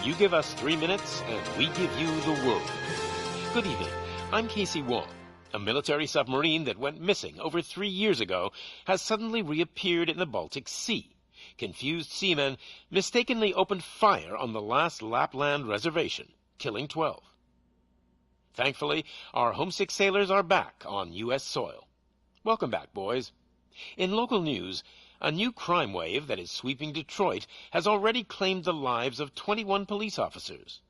You give us 3 minutes, and we give you the world. Good evening. I'm Casey Wong. A military submarine that went missing over 3 years ago has suddenly reappeared in the Baltic Sea. Confused seamen mistakenly opened fire on the last Lapland reservation, killing 12. Thankfully, our homesick sailors are back on U.S. soil. Welcome back, boys. In local news, a new crime wave that is sweeping Detroit has already claimed the lives of 21 police officers.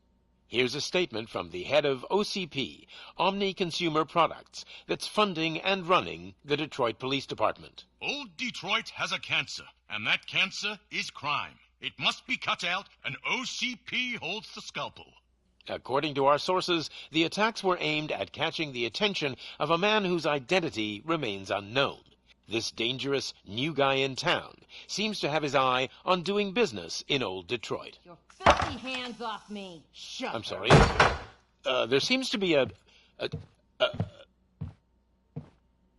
Here's a statement from the head of OCP, Omni Consumer Products, that's funding and running the Detroit Police Department. Old Detroit has a cancer, and that cancer is crime. It must be cut out, and OCP holds the scalpel. According to our sources, the attacks were aimed at catching the attention of a man whose identity remains unknown. This dangerous new guy in town seems to have his eye on doing business in old Detroit. Your filthy hands off me! Shut I'm sorry. There seems to be a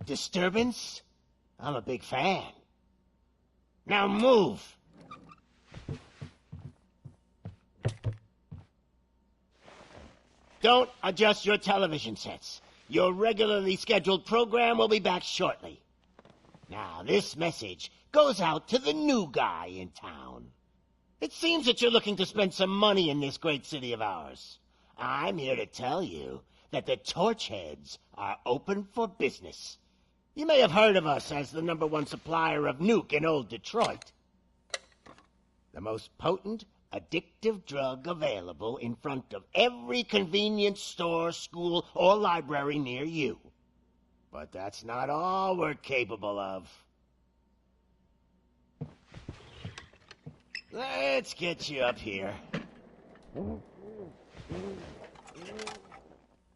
disturbance? I'm a big fan. Now move! Don't adjust your television sets. Your regularly scheduled program will be back shortly. Now, this message goes out to the new guy in town. It seems that you're looking to spend some money in this great city of ours. I'm here to tell you that the Torchheads are open for business. You may have heard of us as the #1 supplier of nuke in old Detroit. The most potent, addictive drug available in front of every convenience store, school, or library near you. But that's not all we're capable of. Let's get you up here.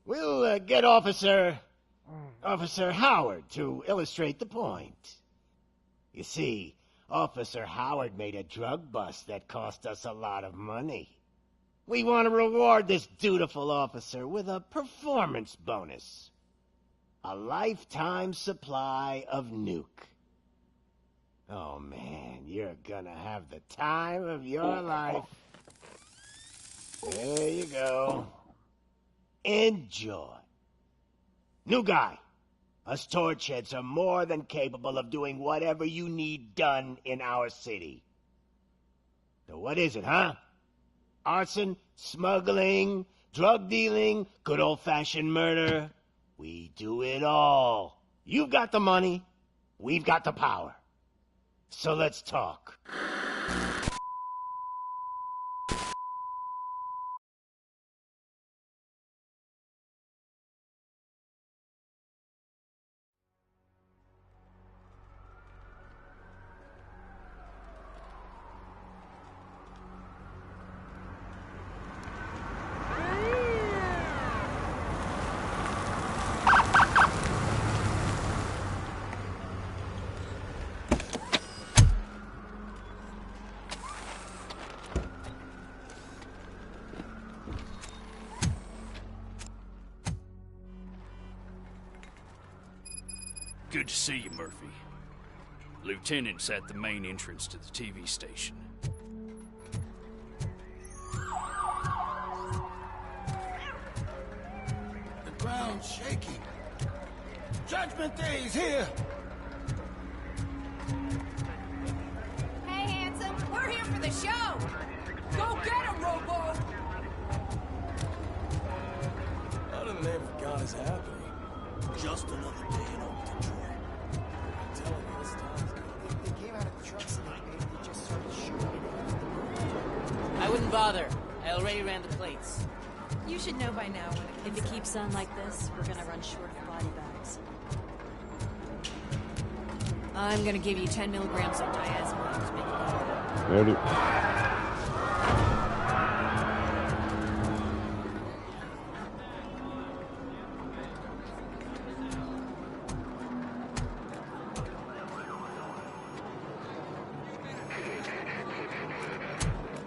We'll get Officer Howard to illustrate the point. You see, Officer Howard made a drug bust that cost us a lot of money. We want to reward this dutiful officer with a performance bonus. A lifetime supply of nuke. Oh man, you're gonna have the time of your life. There you go. Enjoy. New guy. Us Torchheads are more than capable of doing whatever you need done in our city. So what is it, huh? Arson, smuggling, drug dealing, good old-fashioned murder. We do it all. You've got the money, we've got the power. So let's talk. Good to see you, Murphy. Lieutenant's at the main entrance to the TV station. The ground's shaking. Judgment Day's here! Hey, handsome, we're here for the show! Go get him, Robo! None of them ever got us happy. Just another day in old Detroit. I'm telling you, this town's good. They came out of the trucks and they just started shooting it. I wouldn't bother. I already ran the plates. You should know by now when if it keeps on like this, we're gonna run short of body bags. I'm gonna give you 10 milligrams of diazepam to make it better.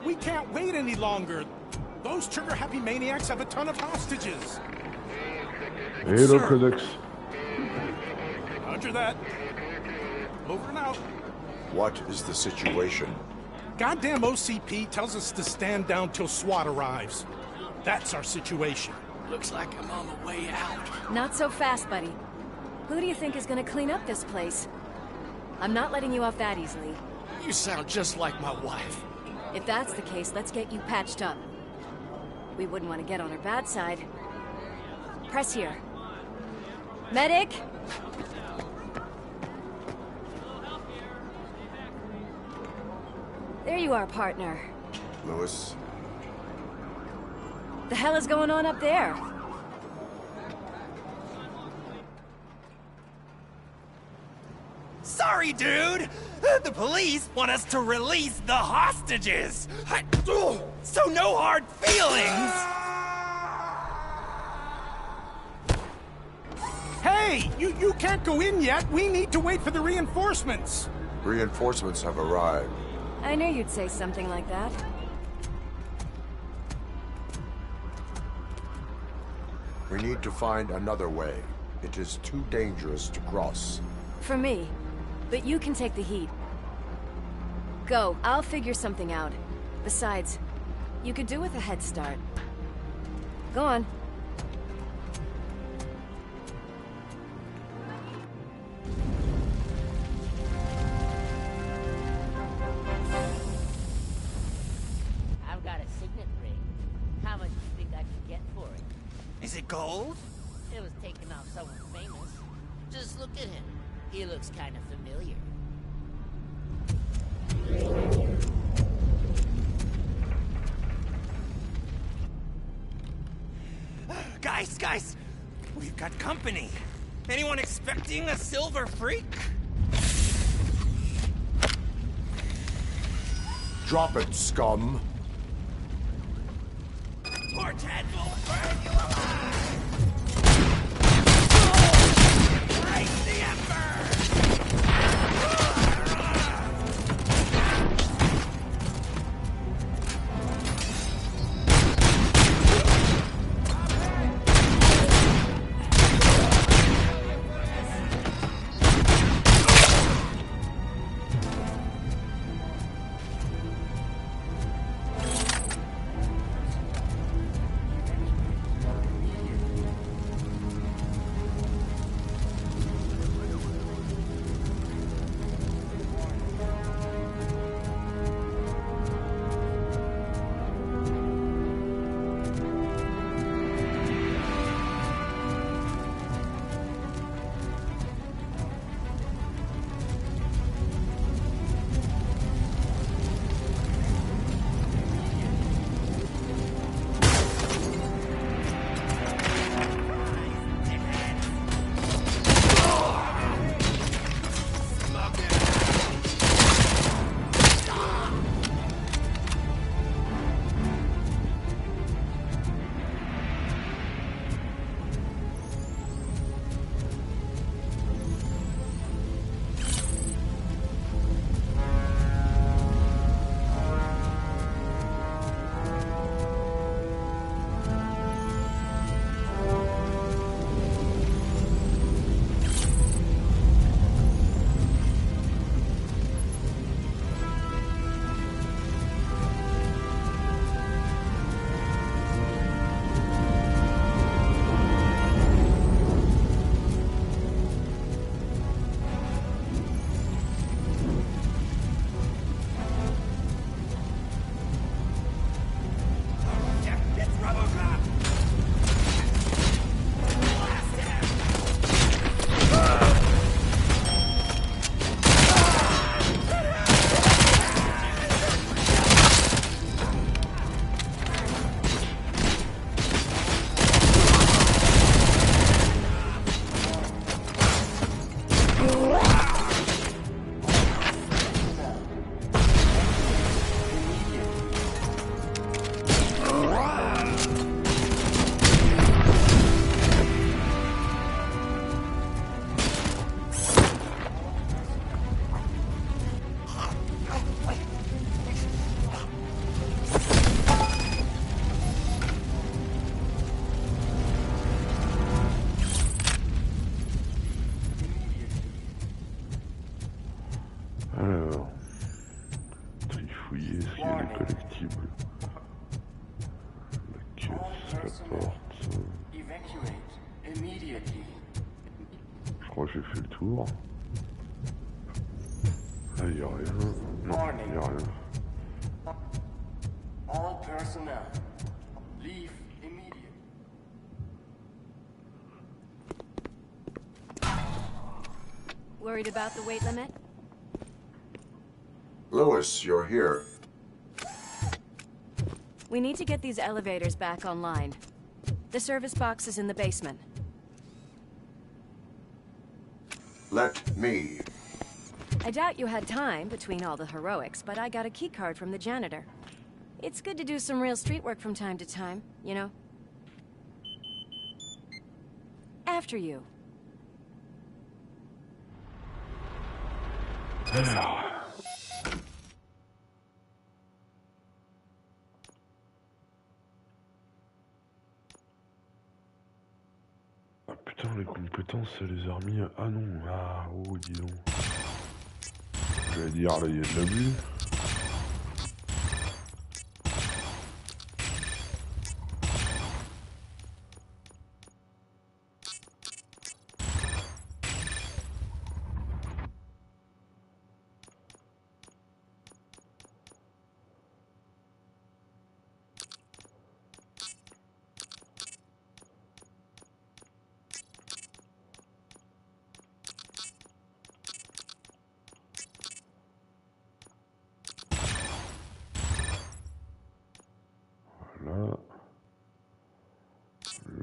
We can't wait any longer. Those trigger-happy maniacs have a ton of hostages. Halo critics. Roger that. Over and out. What is the situation? goddamn OCP tells us to stand down till SWAT arrives. That's our situation. Looks like I'm on the way out. Not so fast, buddy. Who do you think is gonna clean up this place? I'm not letting you off that easily. You sound just like my wife. If that's the case, let's get you patched up. We wouldn't want to get on her bad side. Press here. Medic! There you are, partner. Lewis. The hell is going on up there? Sorry, dude! The police want us to release the hostages! So no hard feelings! Hey! You can't go in yet! We need to wait for the reinforcements! Reinforcements have arrived. I knew you'd say something like that. We need to find another way. It is too dangerous to cross. For me. But you can take the heat. Go, I'll figure something out. Besides, you could do with a head start. Go on. I've got a signet ring. How much do you think I could get for it? Is it gold? It was taken off someone famous. Just look at him. He looks kind of familiar. Guys, we've got company. Anyone expecting a silver freak? Drop it, scum. Torchhead will burn you alive! Praise the Emperor! It's Robocop! Blast Alors, trifouiller. il y a les collectibles. La caisse, la porte. Je crois que j'ai fait le tour. Là, il n'y a rien. Non, il n'y a rien. All personnel, leave immediately. Worried about the weight limit? Lewis, you're here. We need to get these elevators back online. The service box is in the basement. Let me. I doubt you had time between all the heroics, but I got a keycard from the janitor. It's good to do some real street work from time to time, you know? After you. Alors. Ah putain, les compétences, elle les a remis. Ah non, ah oh, dis donc. J'allais dire, là, il y a de l'abus.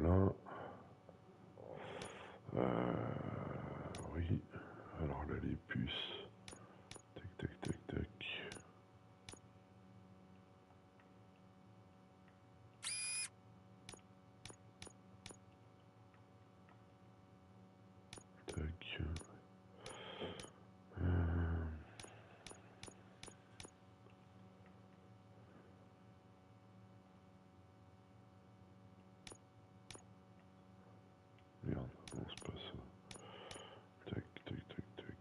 Là. Oui. Alors là, les puces. Tac, tac, tac, tac. Tac. Merde, non, c'est pas ça. Tac, tac, tac, tac.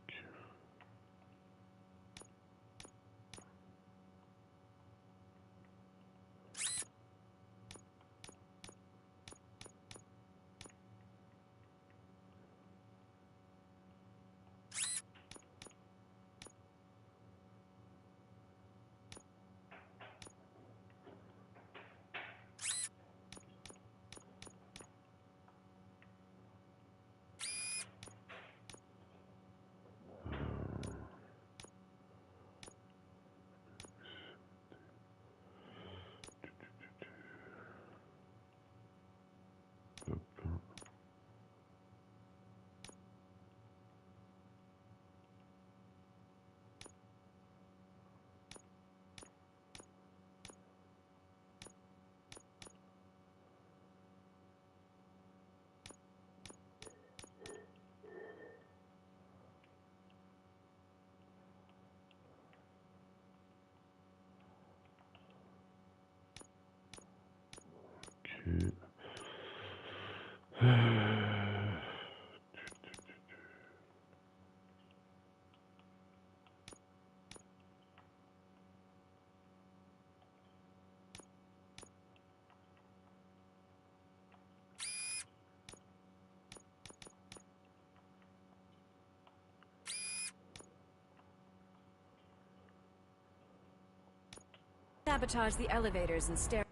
Sabotage the elevators and staircase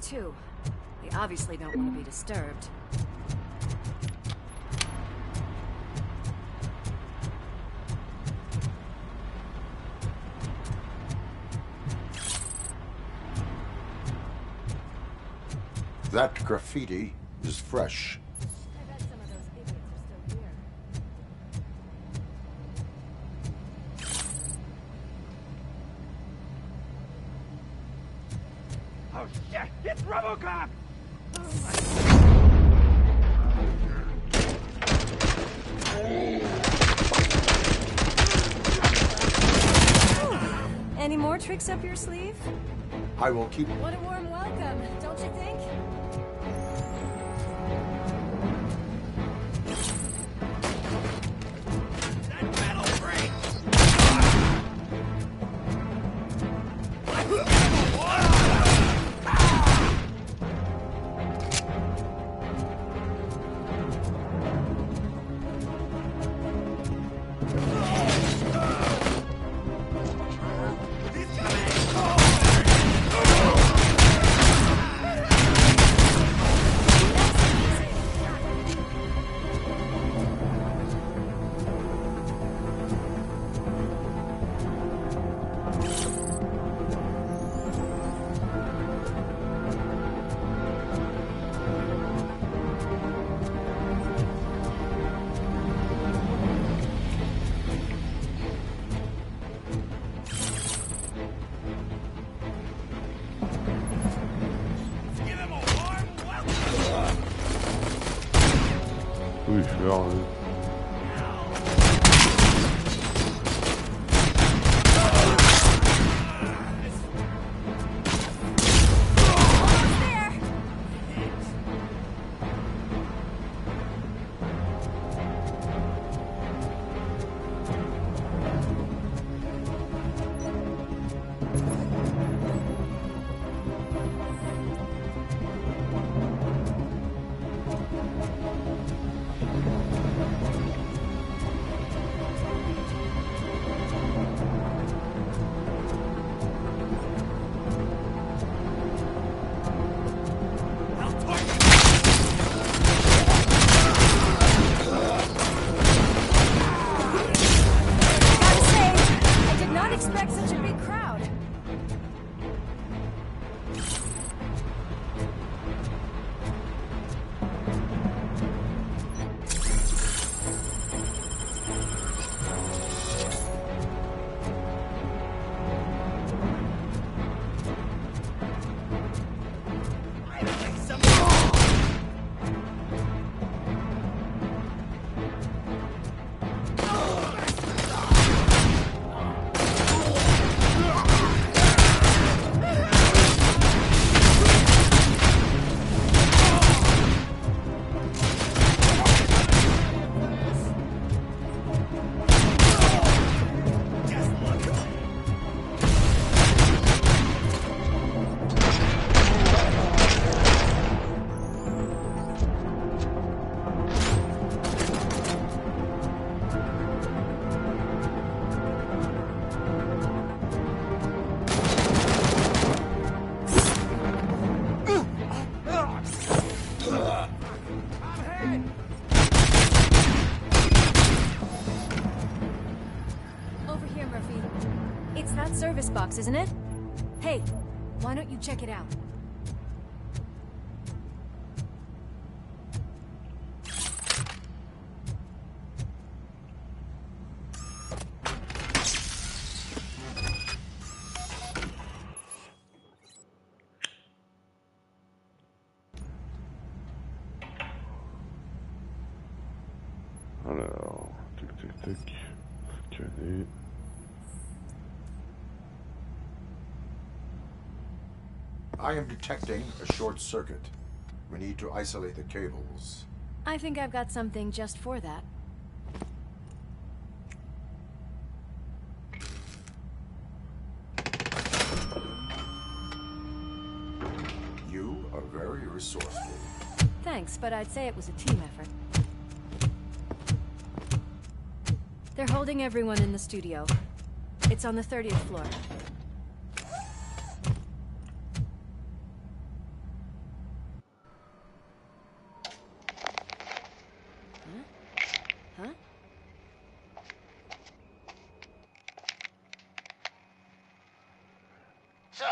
too. They obviously don't want to be disturbed. That graffiti is fresh. I bet some of those idiots are still here. Oh shit! It's Robocop! Any more tricks up your sleeve? I will keep... What a warm welcome, don't you think? That metal breaks! peux y faire, là. Service box, isn't it? Hey, why don't you check it out? Alors, tic tic tic, scanner. I am detecting a short circuit. We need to isolate the cables. I think I've got something just for that. You are very resourceful. Thanks, but I'd say it was a team effort. They're holding everyone in the studio. It's on the 30th floor. So,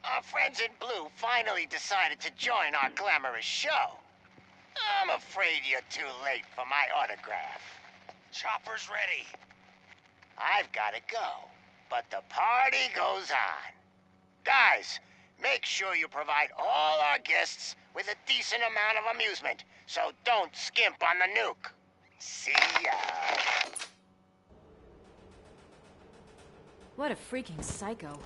our friends in blue finally decided to join our glamorous show. I'm afraid you're too late for my autograph. Chopper's ready. I've got to go, but the party goes on. Guys, make sure you provide all our guests with a decent amount of amusement, so don't skimp on the nuke. See ya. What a freaking psycho.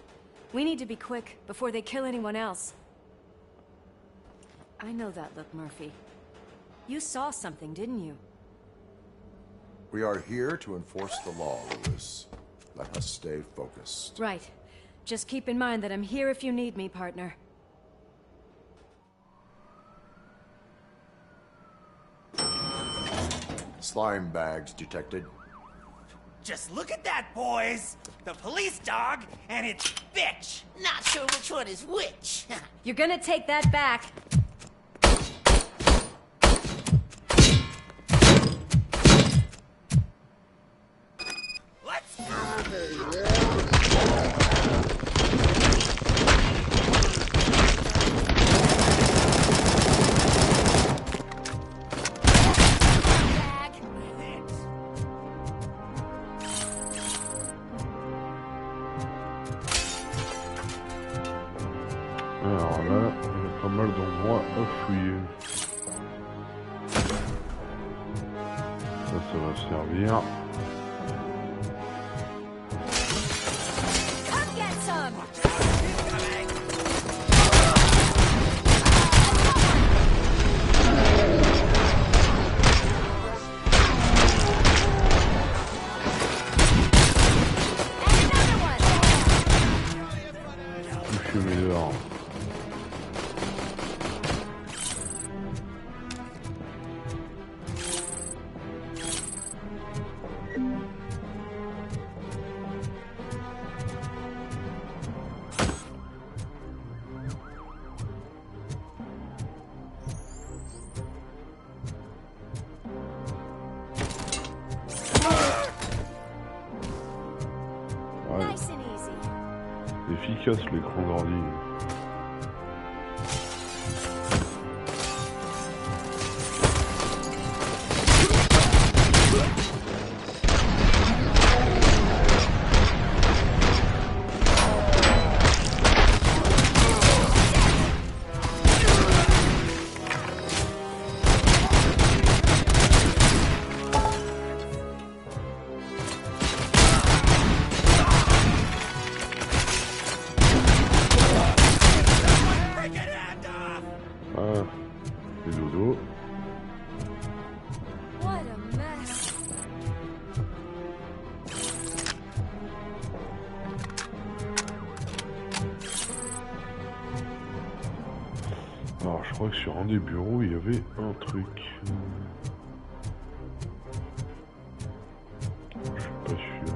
We need to be quick before they kill anyone else. I know that look, Murphy. You saw something, didn't you? We are here to enforce the law, Lewis. Let us stay focused. Right. Just keep in mind that I'm here if you need me, partner. Slime bags detected. Just look at that, boys! The police dog and its bitch! Not sure which one is which. You're gonna take that back. Let's go! Alors là, il y a pas mal d'endroits à fouiller. ça va servir. Come get some! Dehors. Nice and easy. Efficace l'écran d'ordi. Alors je crois que sur un des bureaux il y avait un truc. Je suis pas sûr.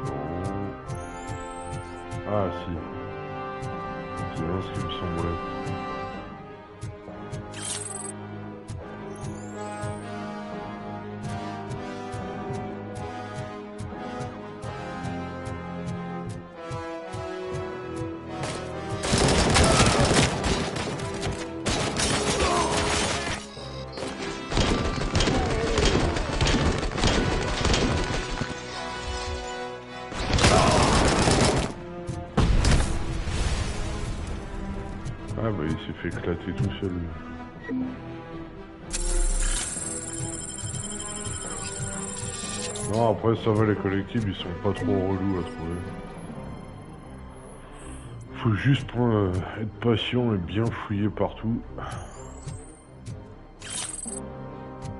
Non. Ah si. C'est bien ce qui me semblait. Ah bah il s'est fait éclater tout seul. Non après ça va, les collectibles ils sont pas trop relous à trouver. Faut juste être patient et bien fouiller partout.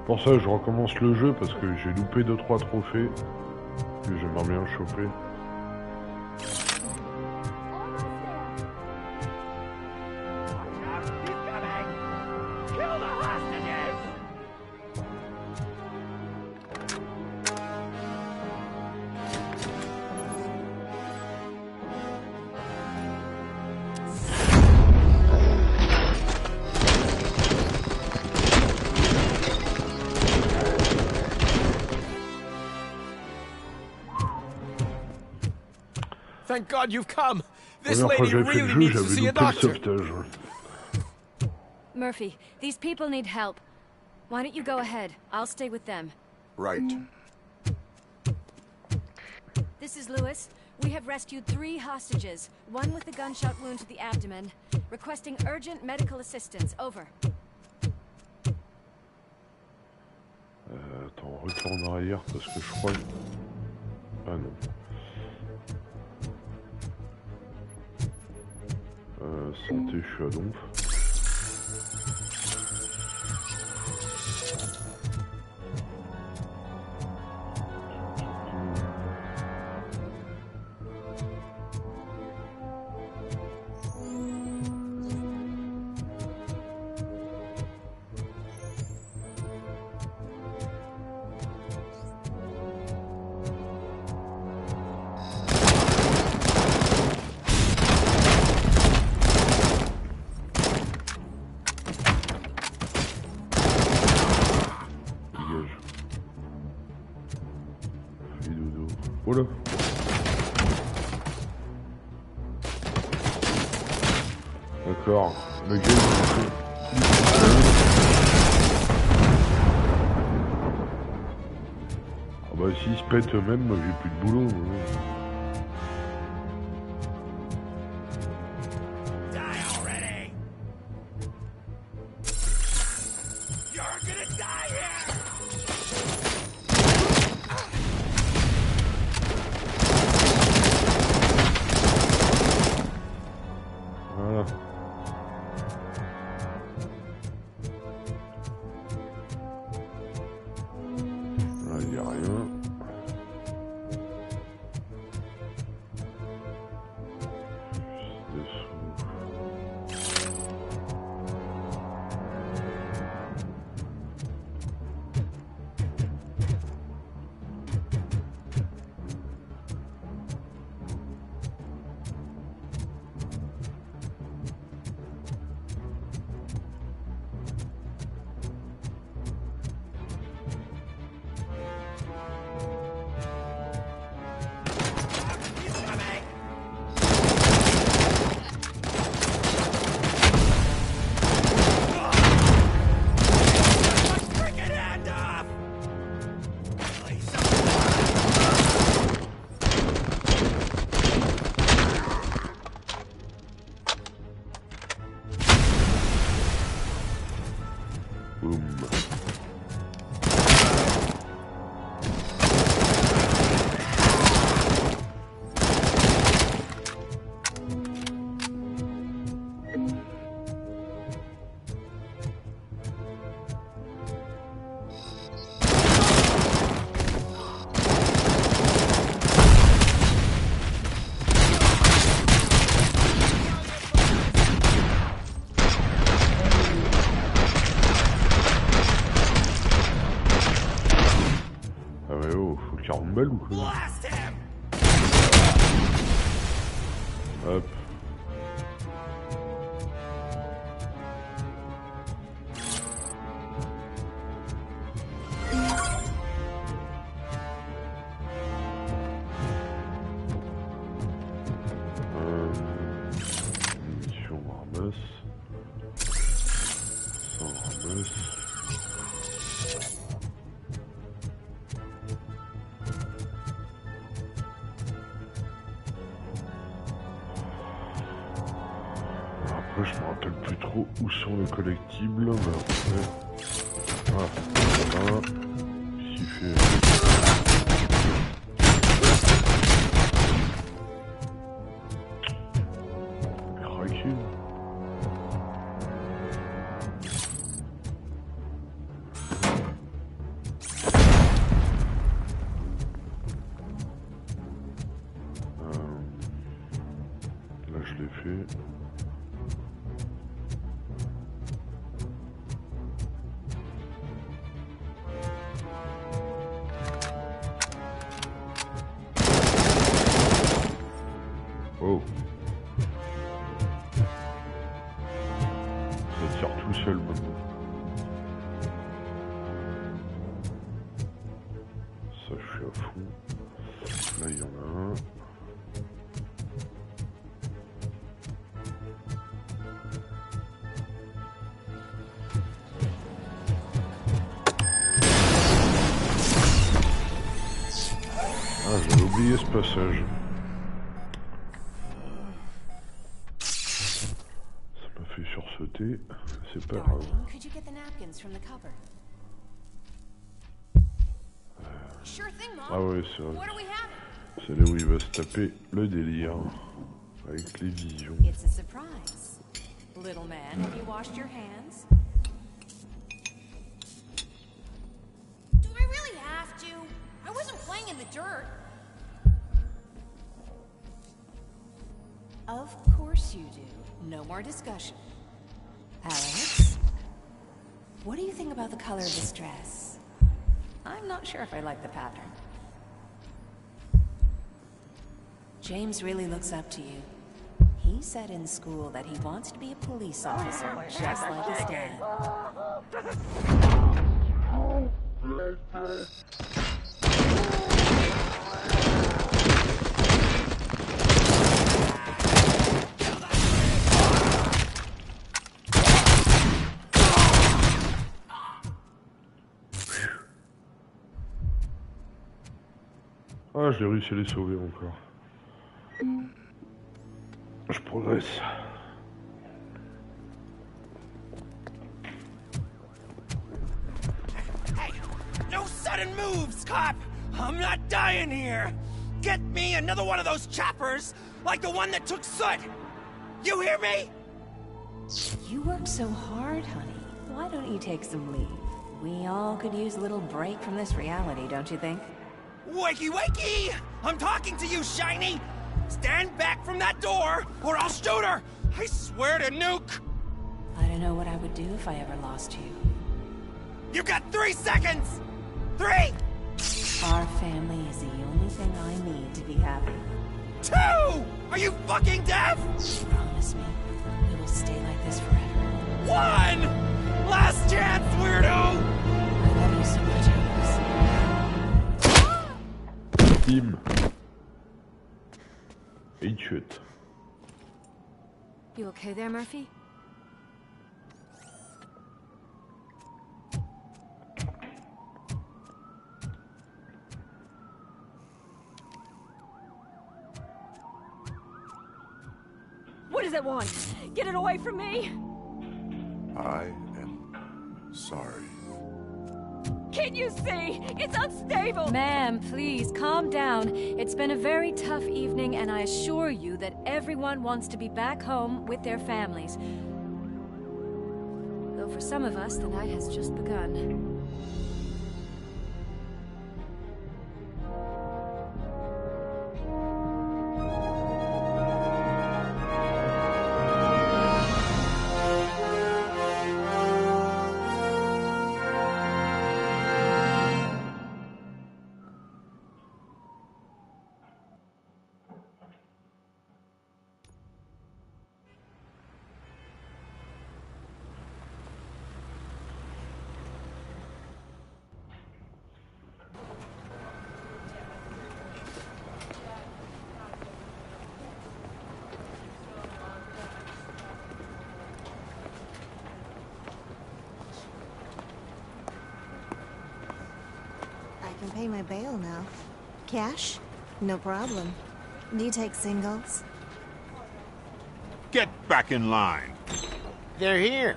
Pour ça je recommence le jeu parce que j'ai loupé 2-3 trophées que j'aimerais bien choper. Thank God you've come. This Première fois lady que j'avais fait really le needs jeu, to j'avais see a loupé le doctor. sauvetage. Murphy, these people need help. Why don't you go ahead? I'll stay with them. Right. This is Lewis. We have rescued 3 hostages, one with a gunshot wound to the abdomen, requesting urgent medical assistance. Over. Attends, retourne en arrière parce que je crois... Ah non. Santé, je suis à Donf. Voilà. D'accord. Le gars ah bah s'ils se pètent eux-mêmes, j'ai plus de boulot. Là, il n'y a rien. Ou quoi? Hop. Munitions, on ramasse. Ça, on ramasse. Je me rappelle plus trop où sont les collectibles, mais après... Ah, voilà. Ici fait... Recule. Là je l'ai fait. Oh. Ça tire tout seul maintenant. Ça je suis à fond. Là il y en a un. Ah, j'avais oublié ce passage. Sursauter, c'est pas grave. Ah ouais, c'est vrai. C'est là où il va se taper le délire. Avec les visions. It's a surprise. Little man, have you washed your hands? Do I really have to? I wasn't playing in the dirt. Of course you do. No more discussion. Alex, what do you think about the color of this dress? I'm not sure if I like the pattern. James really looks up to you. He said in school that he wants to be a police officer, just like his dad. Ah, j'ai réussi à les sauver encore. Je progresse. Hey, no sudden moves, cop! I'm not dying here! Get me another one of those choppers, like the one that took Soot! You hear me? You work so hard, honey. Why don't you take some leave? We all could use a little break from this reality, don't you think? Wakey, wakey! I'm talking to you, Shiny! Stand back from that door, or I'll shoot her! I swear to nuke! I don't know what I would do if I ever lost you. You got 3 seconds! 3! Our family is the only thing I need to be happy. 2! Are you fucking deaf? Promise me, we will stay like this forever. 1! Last chance, weirdo! I love you so much, Alex. Team. Et chute. You okay there, Murphy? What does it want? Get it away from me! I am sorry. Can't you see? It's unstable! Ma'am, please, calm down. It's been a very tough evening, and I assure you that everyone wants to be back home with their families. Though for some of us, the night has just begun. I can pay my bail now. Cash? No problem. Do you take singles? Get back in line. They're here.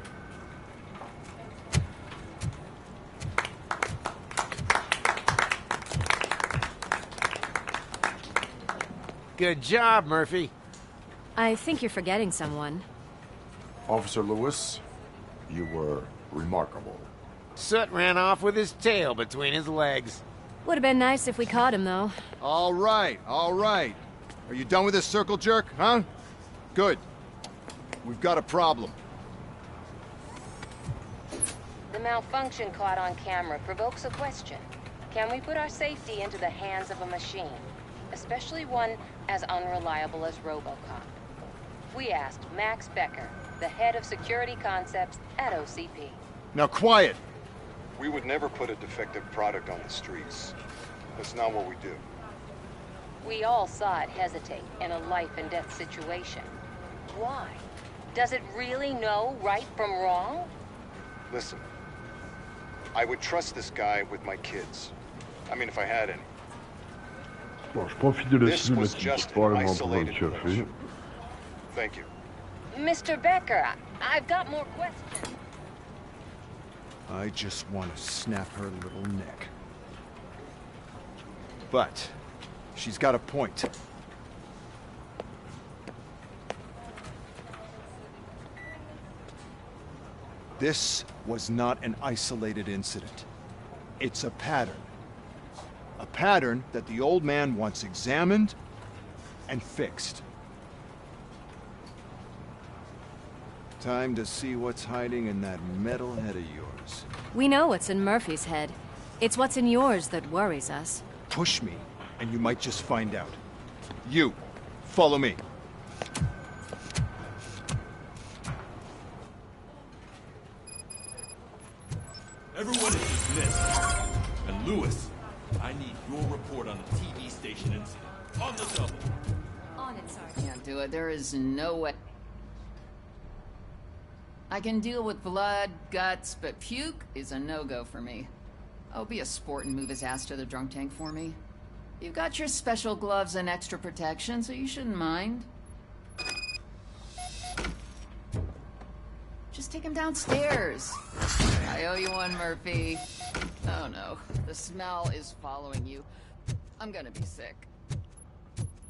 Good job, Murphy. I think you're forgetting someone. Officer Lewis, you were remarkable. Soot ran off with his tail between his legs. Would have been nice if we caught him, though. All right, all right. Are you done with this circle jerk, huh? Good. We've got a problem. The malfunction caught on camera provokes a question. Can we put our safety into the hands of a machine? Especially one as unreliable as Robocop. We asked Max Becker, the head of security concepts at OCP. Now quiet! We would never put a defective product on the streets. That's not what we do. We all saw it hesitate in a life-and-death situation. Why? Does it really know right from wrong? Listen, I would trust this guy with my kids. I mean, if I had any. Bon, je profite de la This was cinématique just pour an aller me prendre un isolated café. crash. Thank you. Mr. Becker, I've got more questions. I just want to snap her little neck. But she's got a point. This was not an isolated incident. It's a pattern. A pattern that the old man wants examined and fixed. Time to see what's hiding in that metal head of yours. We know what's in Murphy's head. It's what's in yours that worries us. Push me, and you might just find out. You, follow me. Everyone is dismissed. And Lewis, I need your report on the TV station incident. On the double. On it, Sergeant. Can't do it. There is no way. I can deal with blood, guts, but puke is a no-go for me. Oh, be a sport and move his ass to the drunk tank for me. You've got your special gloves and extra protection, so you shouldn't mind. Just take him downstairs. I owe you one, Murphy. Oh no, the smell is following you. I'm gonna be sick.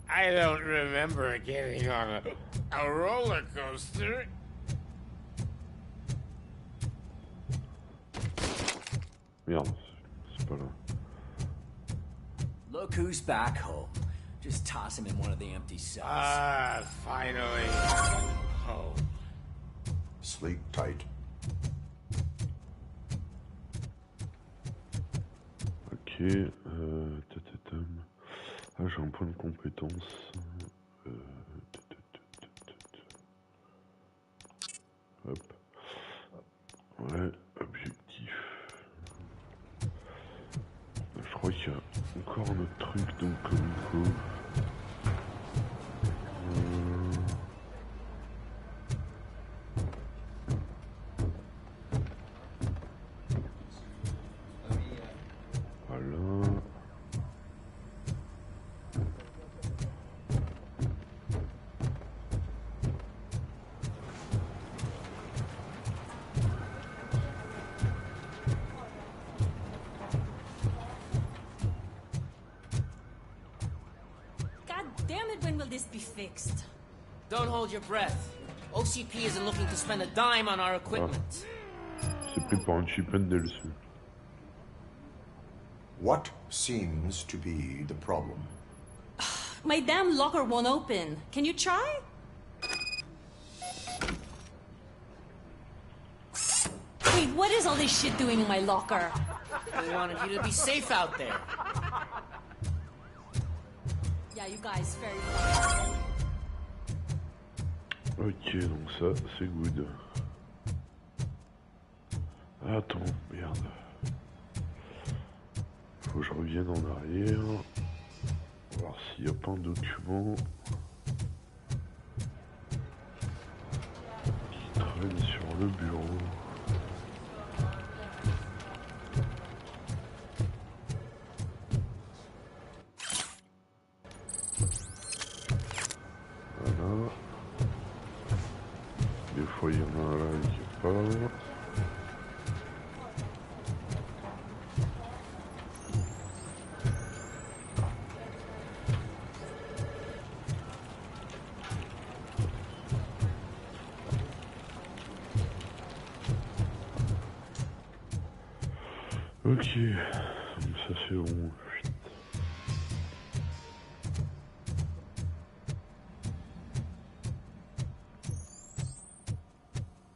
I don't remember getting on a roller coaster. Merde, c'est pas là. Look who's back home. Just toss him in one of the empty cells. Ah, finally. Oh. Sleep tight. Ok, tatatam. Ah, j'ai un point de compétence. Hop. Ouais, objectif. Je crois qu'il y a encore un autre truc donc comme il faut. Voilà. God damn it, when will this be fixed? Don't hold your breath. OCP isn't looking to spend a dime on our equipment. C'est pris par un chip and DLC. What seems to be the problem? My damn locker won't open. Can you try? Wait, what is all this shit doing in my locker? We wanted you to be safe out there. Yeah, you guys very well. Ok, donc ça, c'est good. Attends, merde. Faut que je revienne en arrière. Voir s'il n'y a pas un document qui traîne sur le bureau. Voilà. Des fois il y en a un là qui est pas là. Ok, donc ça c'est bon.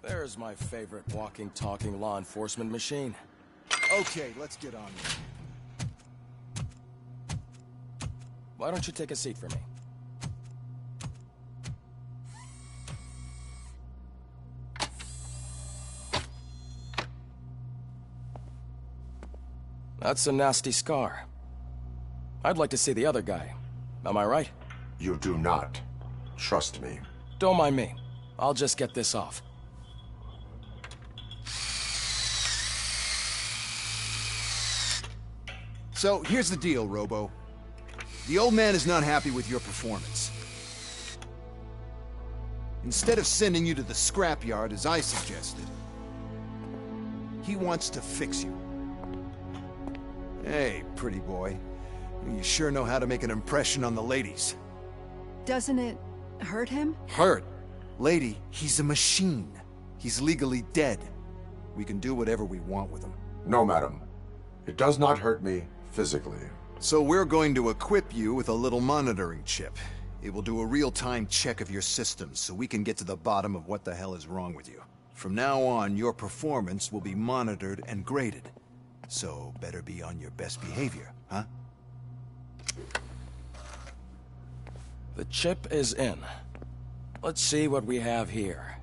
There's my favorite walking, talking law enforcement machine. Okay, let's get on with it. Why don't you take a seat for me? That's a nasty scar. I'd like to see the other guy. Am I right? You do not. Trust me. Don't mind me. I'll just get this off. So, here's the deal, Robo. The old man is not happy with your performance. Instead of sending you to the scrapyard as I suggested, he wants to fix you. Hey, pretty boy. You sure know how to make an impression on the ladies. Doesn't it hurt him? Hurt? Lady, he's a machine. He's legally dead. We can do whatever we want with him. No, madam. It does not hurt me physically. So we're going to equip you with a little monitoring chip. It will do a real-time check of your systems so we can get to the bottom of what the hell is wrong with you. From now on, your performance will be monitored and graded. So better be on your best behavior, huh? The chip is in. Let's see what we have here.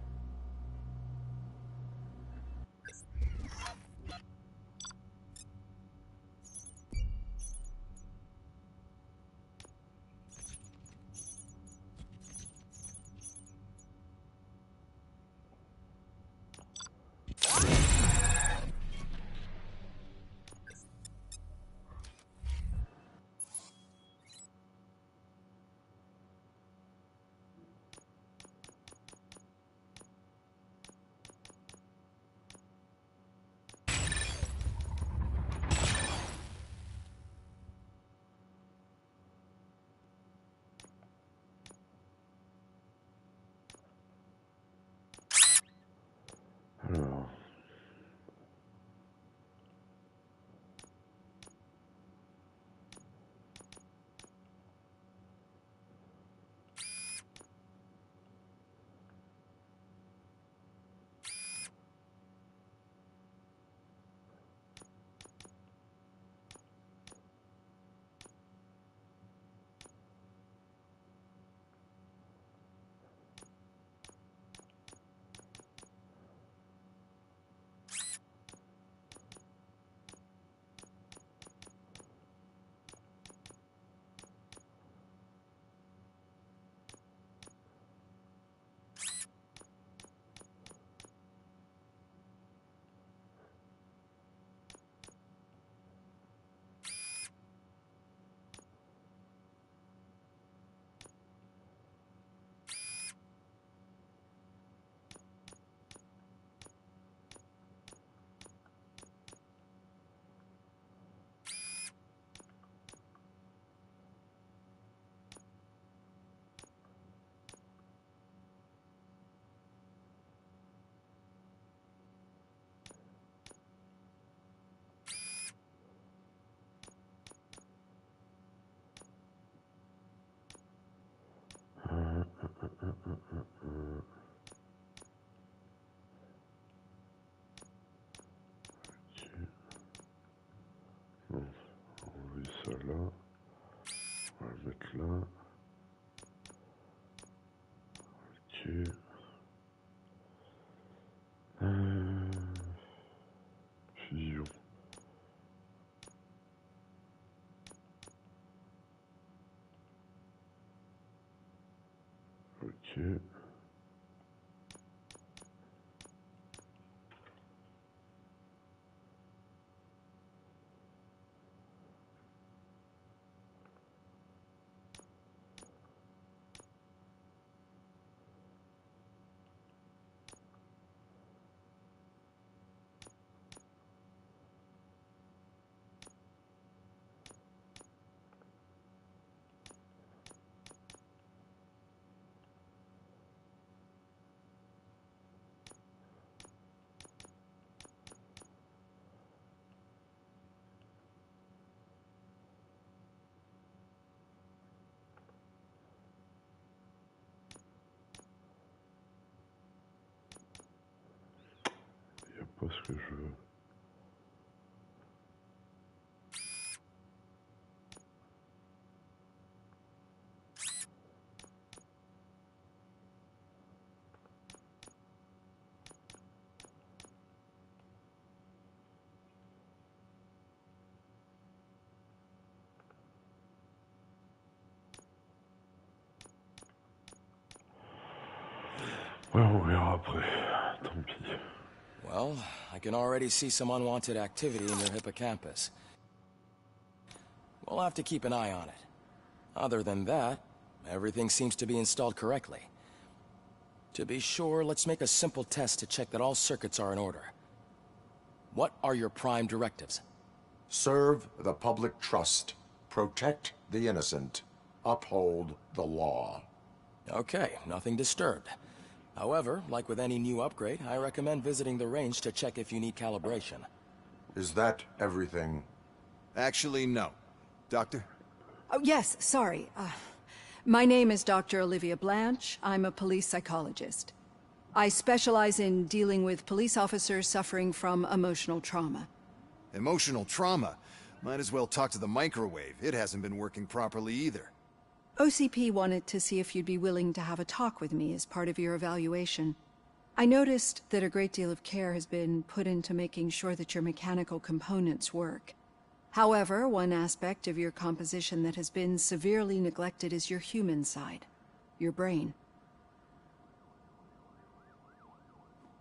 Ok. Pas ce que je veux. Ouais, on verra après. Tant pis. Well, I can already see some unwanted activity in your hippocampus. We'll have to keep an eye on it. Other than that, everything seems to be installed correctly. To be sure, let's make a simple test to check that all circuits are in order. What are your prime directives? Serve the public trust. Protect the innocent. Uphold the law. Okay, nothing disturbed. However, like with any new upgrade, I recommend visiting the range to check if you need calibration. Is that everything? Actually, no. Doctor? Oh, yes, sorry. My name is Dr. Olivia Blanche. I'm a police psychologist. I specialize in dealing with police officers suffering from emotional trauma. Emotional trauma? Might as well talk to the microwave. It hasn't been working properly either. OCP wanted to see if you'd be willing to have a talk with me as part of your evaluation. I noticed that a great deal of care has been put into making sure that your mechanical components work. However, one aspect of your composition that has been severely neglected is your human side, your brain.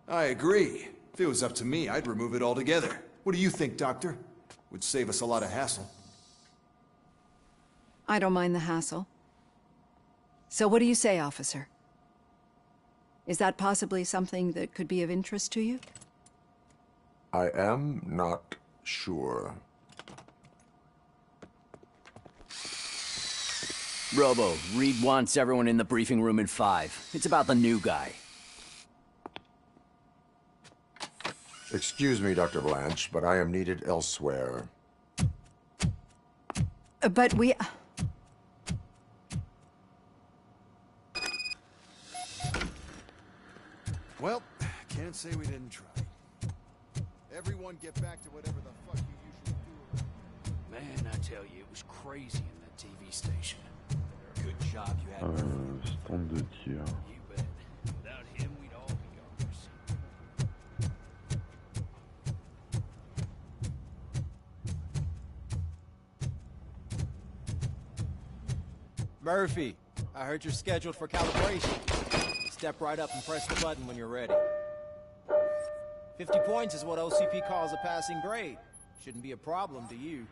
I agree. If it was up to me, I'd remove it altogether. What do you think, Doctor? Would save us a lot of hassle. I don't mind the hassle. So what do you say, officer? Is that possibly something that could be of interest to you? I am not sure. Robo, Reed wants everyone in the briefing room in 5. It's about the new guy. Excuse me, Dr. Blanche, but I am needed elsewhere. But we... Well, can't say we didn't try. Everyone get back to whatever the fuck you usually do. Man, I tell you, it was crazy in that TV station. Good job you had Stand de tir. You bet. Without him, we'd all be goners. Murphy, I heard you're scheduled for calibration. Step right up and press the button when you're ready. 50 points is what OCP calls a passing grade. Shouldn't be a problem to you.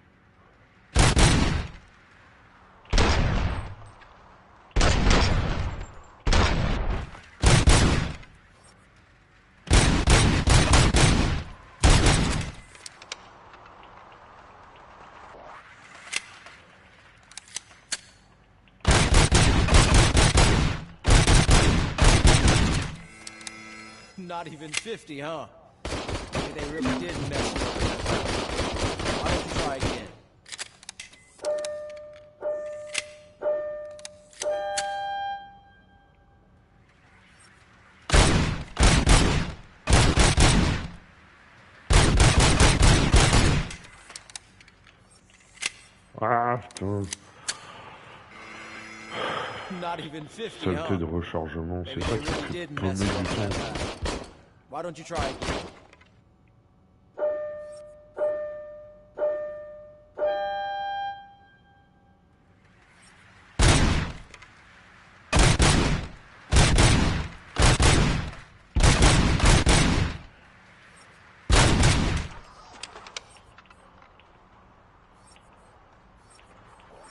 Not even 50, huh? Maybe they really did mess with you. Why don't you try again? Ah, putain. Not even 50, Saleté huh? de rechargement, c'est ça qui Really fait did paumé mess du with you. temps. Why don't you try again?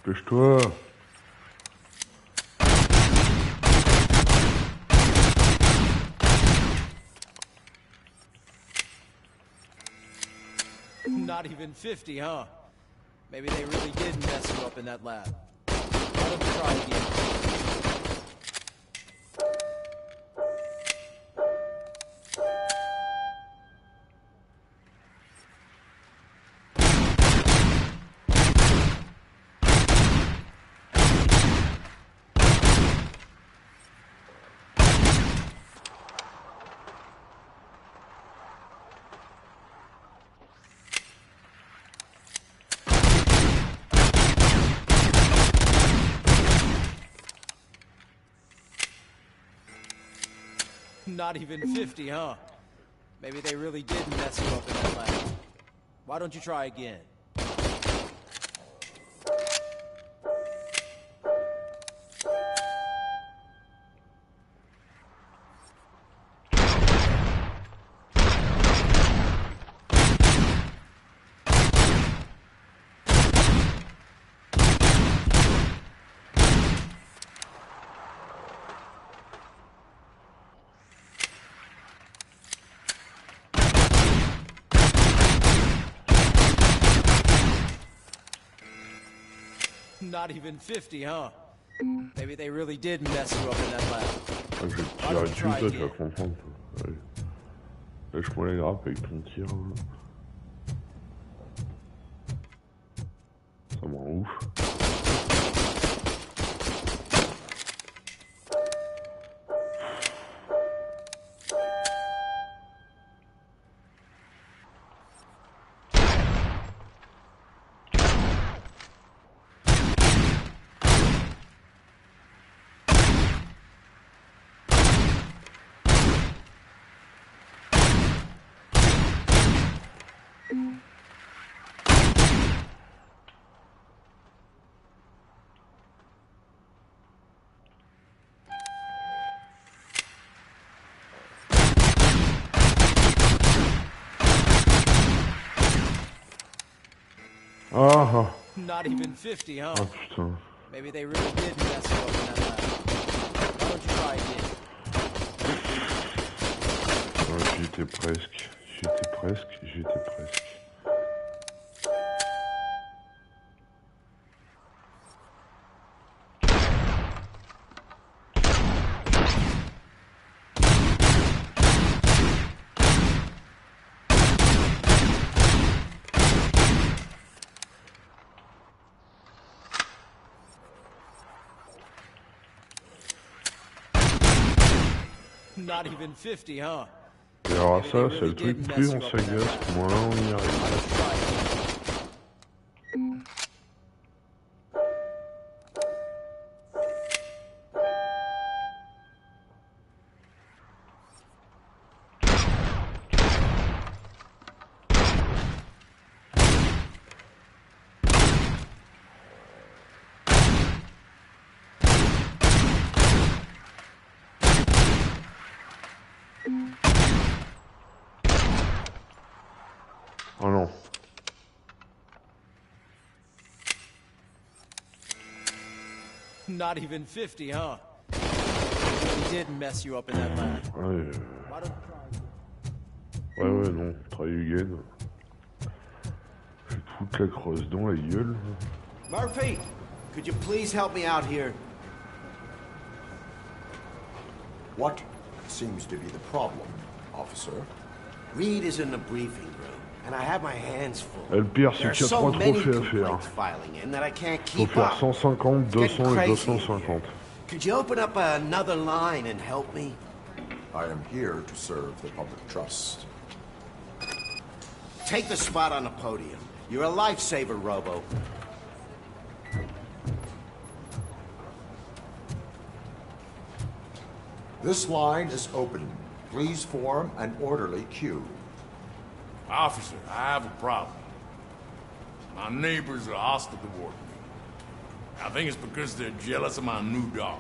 Dépêche-toi. Not even 50, huh? Maybe they really did mess you up in that lab. Why don't you try again? Not even 50, huh? Maybe they really did mess you up in that lab. Why don't you try again? Not even 50, huh? Maybe they really did mess you up in that lab. Je vais te tirer dessus, toi tu vas comprendre. Allez. Lâche-moi la grappe avec ton tir. Ça m'en ouf. Not even 50, huh? Oh putain. Maybe they really did mess you up in that lab. Why don't you try again? Oh, j'y étais presque. J'y étais presque. Not even 50, huh? Et alors ça, c'est le truc, plus on s'agace, moins on y arrive. Oh non. Not even 50, huh? He did mess you up in that lab. Ouais, non, try again. Je vais te foutre la creuse dans la gueule. Murphy, could you please help me out here? What seems to be the problem, officer? Reed is in the briefing room. And I have my hands full. Et le pire, c'est qu'il y a 3 trophées à faire. Faut faire 150, 200 et 250. Could you open up another line and help me? I am here to serve the public trust. Take the spot on the podium. You're a lifesaver, Robo. This line is open. Please form an orderly queue. Officer, I have a problem. My neighbors are hostile toward me. I think it's because they're jealous of my new dog.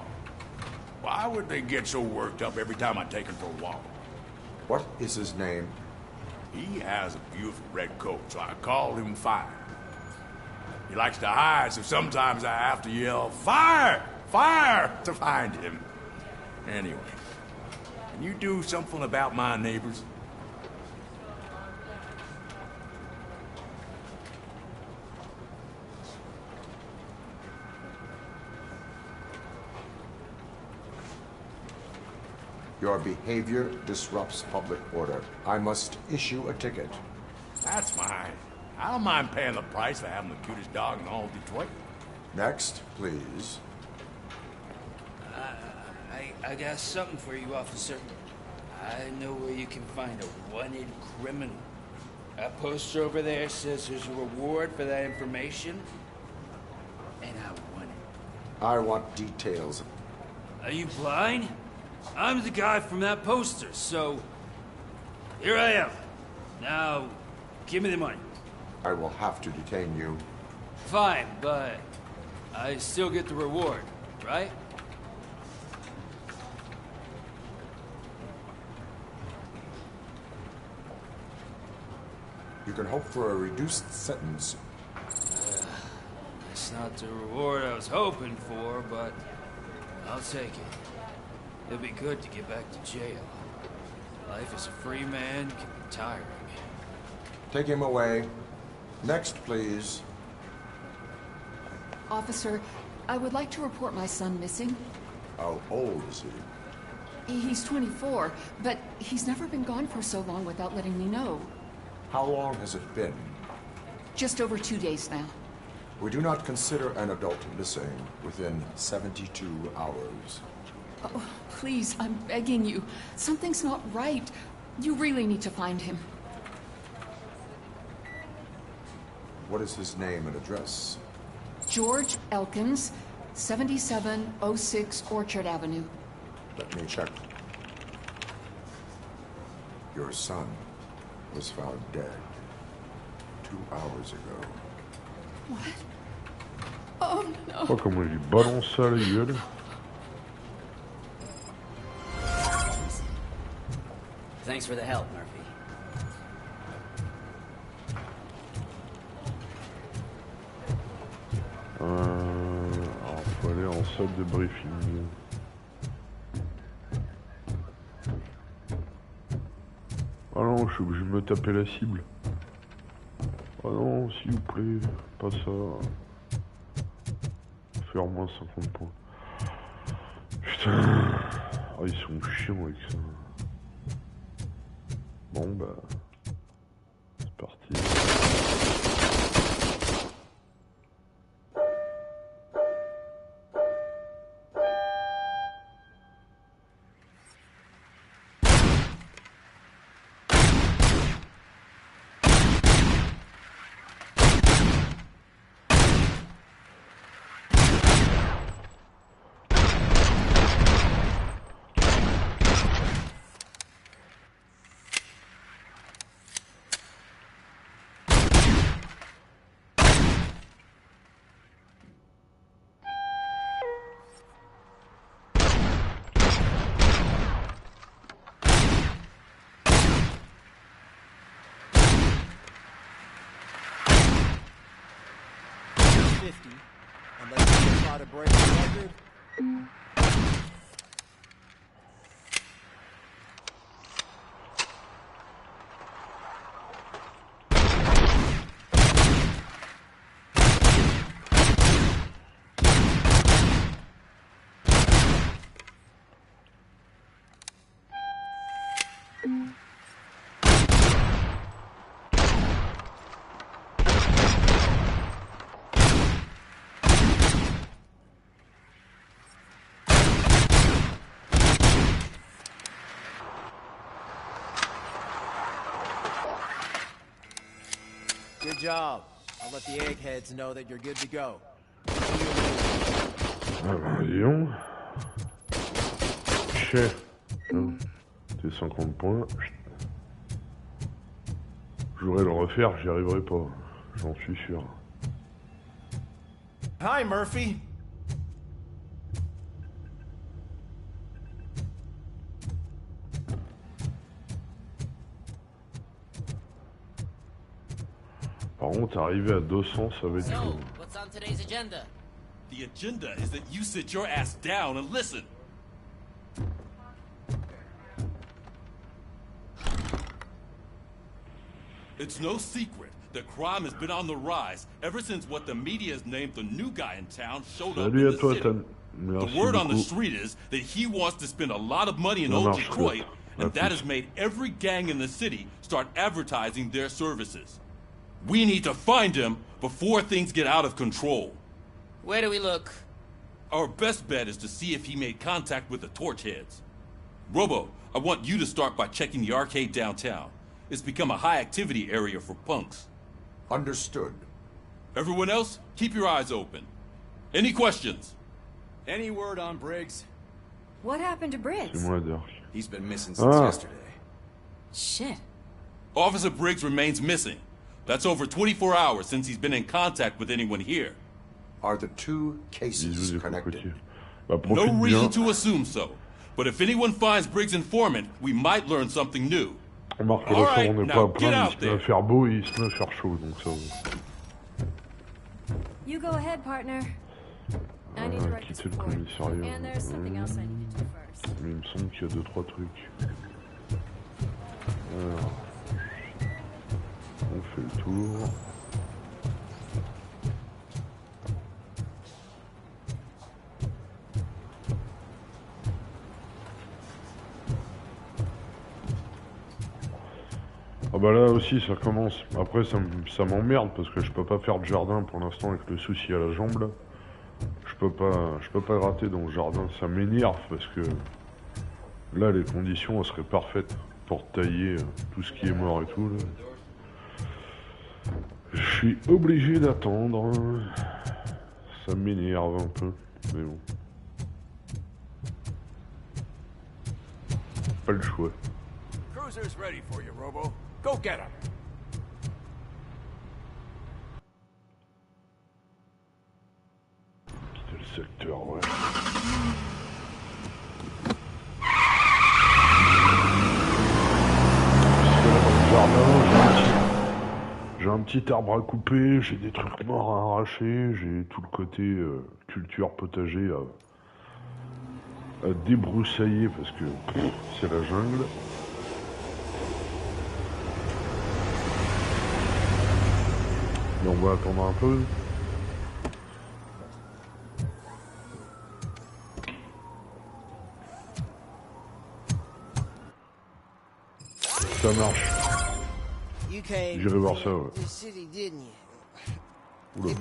Why would they get so worked up every time I take him for a walk? What is his name? He has a beautiful red coat, so I call him Fire. He likes to hide, so sometimes I have to yell, "Fire! Fire!" to find him. Anyway, can you do something about my neighbors? Your behavior disrupts public order. I must issue a ticket. That's fine. I don't mind paying the price for having the cutest dog in all of Detroit. Next, please. I got something for you, officer. I know where you can find a wanted criminal. That poster over there says there's a reward for that information, and I want it. I want details. Are you blind? I'm the guy from that poster, so here I am. Now, give me the money. I will have to detain you. Fine, but I still get the reward, right? You can hope for a reduced sentence. It's not the reward I was hoping for, but I'll take it. It'll be good to get back to jail. Life as a free man can be tiring. Take him away. Next, please. Officer, I would like to report my son missing. How old is he? He's 24, but he's never been gone for so long without letting me know. How long has it been? Just over 2 days now. We do not consider an adult missing within 72 hours. Oh, please, I'm begging you. Something's not right. You really need to find him. What is his name and address? George Elkins, 7706 Orchard Avenue. Let me check. Your son was found dead 2 hours ago. What? Oh no. Oh, comment il balance ça à la gueule. Thanks for the help, Murphy. Alors, faut aller en salle de briefing. Ah non, je suis obligé de me taper la cible. Ah non, s'il vous plaît, pas ça. Faire moins 50 points. Putain. Oh, ils sont chiants avec ça. Bon bah, c'est parti. Unless you try to break the record. Good job. I'll let the eggheads know that you're good to go. Ah bah, voyons. Chef. C'est 50 points. Je voudrais le refaire, j'y arriverai pas. J'en suis sûr. Hi, Murphy. Par contre, arriver à 200, ça va être chaud. today's agenda? The agenda is that you sit your ass down and listen. It's no secret that crime has been on the rise ever since what the media has named the new guy in town showed up in the city. The word on the street is that he wants to spend a lot of money in old Detroit, and that has made every gang in the city start advertising their services. We need to find him before things get out of control. Where do we look? Our best bet is to see if he made contact with the Torchheads. Robo, I want you to start by checking the arcade downtown. It's become a high-activity area for punks. Understood. Everyone else, keep your eyes open. Any questions? Any word on Briggs? What happened to Briggs? He's been missing since yesterday. Shit. Officer Briggs remains missing. That's over 24 hours since he's been in contact with anyone here. Are the two cases connected? No reason to assume so. But if anyone finds Briggs' informant, we might learn something new. Remarque que le soir on n'est pas à plaindre, il se met à faire beau et il se met à faire chaud, donc ça va. You go ahead, partner. I need to write this Quitter le report. commissariat. And there's something else I need to do first. Mais il me semble qu'il y a 2-3 trucs. Alors, on fait le tour. Ah bah là aussi ça commence. Après ça m'emmerde parce que je peux pas faire de jardin pour l'instant avec le souci à la jambe là. Je peux pas gratter dans le jardin, ça m'énerve parce que là les conditions elles seraient parfaites pour tailler tout ce qui est mort et tout là. Je suis obligé d'attendre. Ça m'énerve un peu, mais bon. Pas le choix. Cruiser's ready for you, Robo. Go get him. Quitter le secteur, ouais. J'ai un petit arbre à couper, j'ai des trucs morts à arracher, j'ai tout le côté culture potager à débroussailler parce que c'est la jungle. Mais on va attendre un peu. Ça marche. J'irai voir ça, ouais. Oula.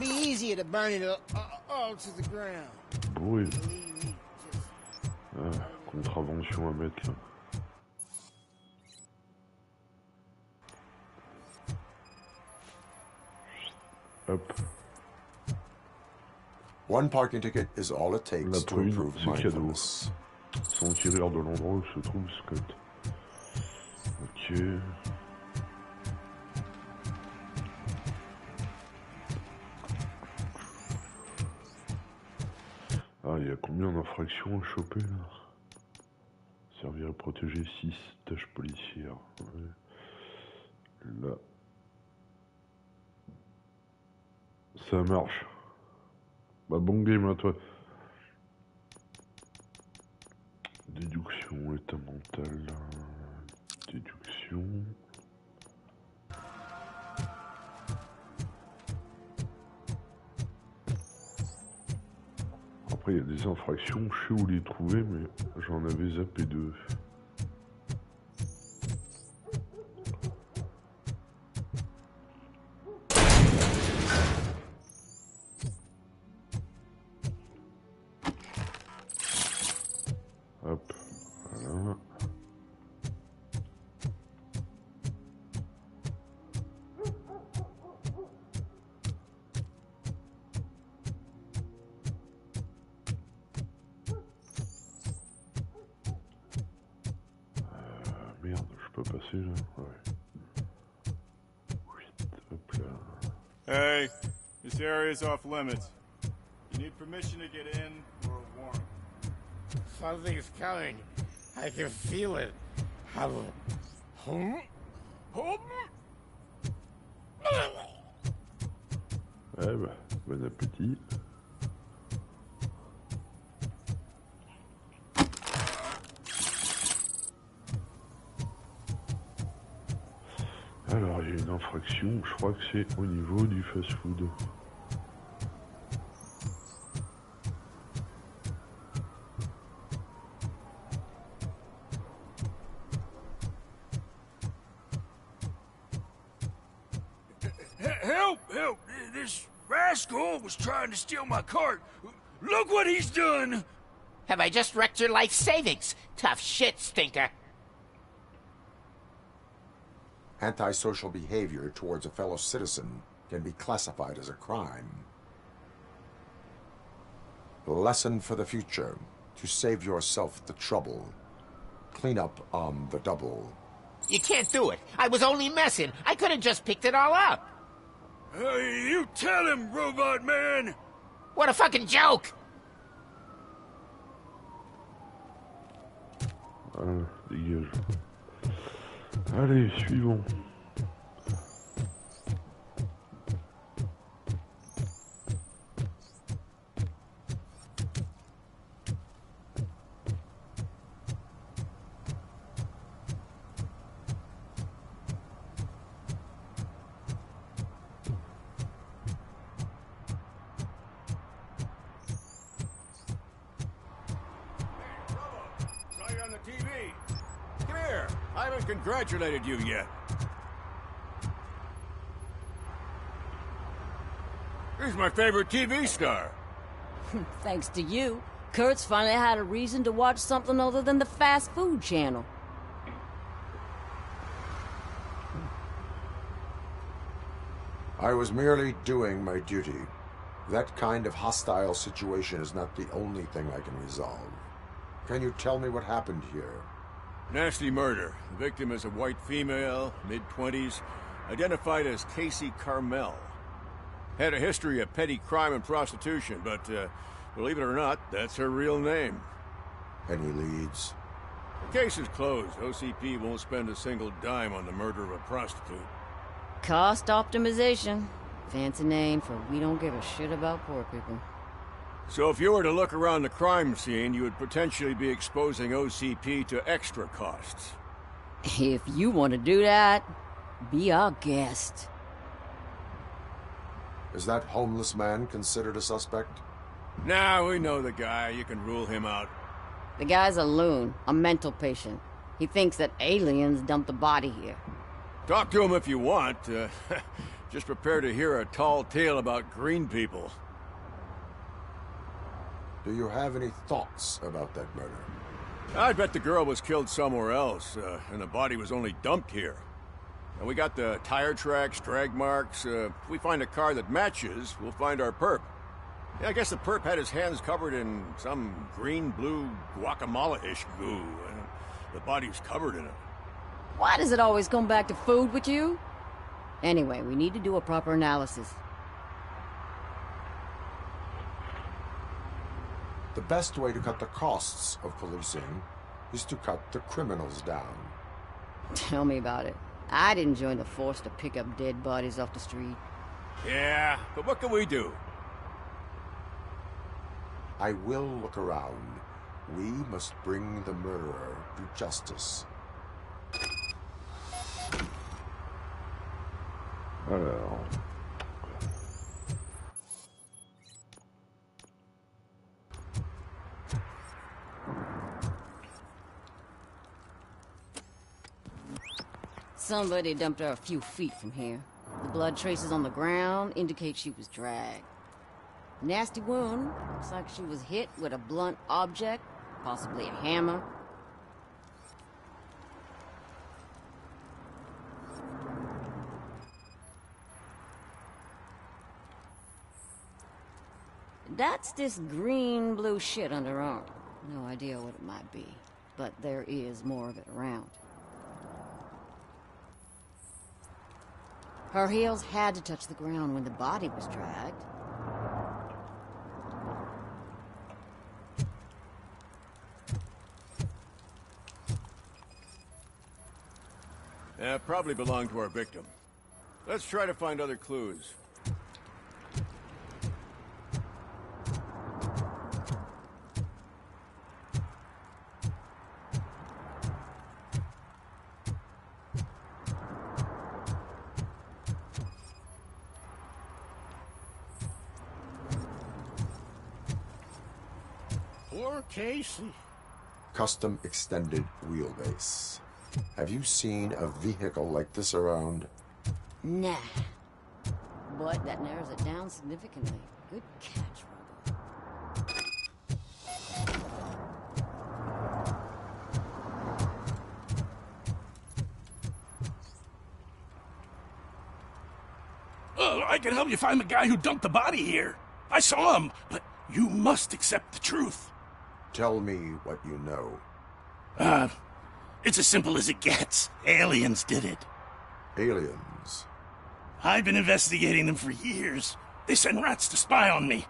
Bruit. Ah, contravention à mettre là. Hop. One parking ticket is all it takes La to prune, improve c'est cadeau. mindfulness. Sans tirer de l'endroit où se trouve Scott. Ok. Ah, il y a combien d'infractions à choper là? Servir à protéger 6 tâches policières. Ouais. Là. Ça marche. Bah bon game à toi. Déduction, état mental. Déduction. Après il y a des infractions, je sais où les trouver, mais j'en avais zappé 2. Hop, voilà. Merde, je peux passer là? Ouais. Hop là. Hey, this area is off limits. You need permission to get in or a warrant. Something's coming. I can feel it. Eh bah. Bon appétit. Alors, il y a une infraction, je crois que c'est au niveau du fast-food. Help! Help! This rascal was trying to steal my cart. Look what he's done! Have I just wrecked your life savings? Tough shit, stinker. Antisocial behavior towards a fellow citizen can be classified as a crime. Lesson for the future. To save yourself the trouble. Clean up on the double. You can't do it. I was only messing. I could have just picked it all up. You tell him, Robot Man! What a fucking joke! Dégage. Allez, suivant. Congratulated you yet. He's my favorite TV star. Thanks to you, Kurt's finally had a reason to watch something other than the fast food channel. I was merely doing my duty. That kind of hostile situation is not the only thing I can resolve. Can you tell me what happened here? Nasty murder. The victim is a white female, mid-20s, identified as Casey Carmel. Had a history of petty crime and prostitution, but believe it or not, that's her real name. Any leads? The case is closed. OCP won't spend a single dime on the murder of a prostitute. Cost optimization. Fancy name for we don't give a shit about poor people. So if you were to look around the crime scene, you would potentially be exposing OCP to extra costs. If you want to do that, be our guest. Is that homeless man considered a suspect? Nah, we know the guy. You can rule him out. The guy's a loon, a mental patient. He thinks that aliens dumped the body here. Talk to him if you want. Just prepare to hear a tall tale about green people. Do you have any thoughts about that murder? I bet the girl was killed somewhere else, and the body was only dumped here. And we got the tire tracks, drag marks. If we find a car that matches, we'll find our perp. Yeah, I guess the perp had his hands covered in some green-blue guacamole-ish goo. The body's covered in it. Why does it always come back to food with you? Anyway, we need to do a proper analysis. The best way to cut the costs of policing is to cut the criminals down. Tell me about it. I didn't join the force to pick up dead bodies off the street. Yeah, but what can we do? I will look around. We must bring the murderer to justice. Alors... Somebody dumped her a few feet from here. The blood traces on the ground indicate she was dragged. Nasty wound. Looks like she was hit with a blunt object, possibly a hammer. That's this green-blue shit under her arm. No idea what it might be, but there is more of it around. Her heels had to touch the ground when the body was dragged. Probably belonged to our victim. Let's try to find other clues. Casey. Custom extended wheelbase. Have you seen a vehicle like this around? Nah. But that narrows it down significantly. Good catch, I can help you find the guy who dumped the body here. I saw him, but you must accept the truth. Tell me what you know. It's as simple as it gets. Aliens did it. Aliens? I've been investigating them for years. They send rats to spy on me.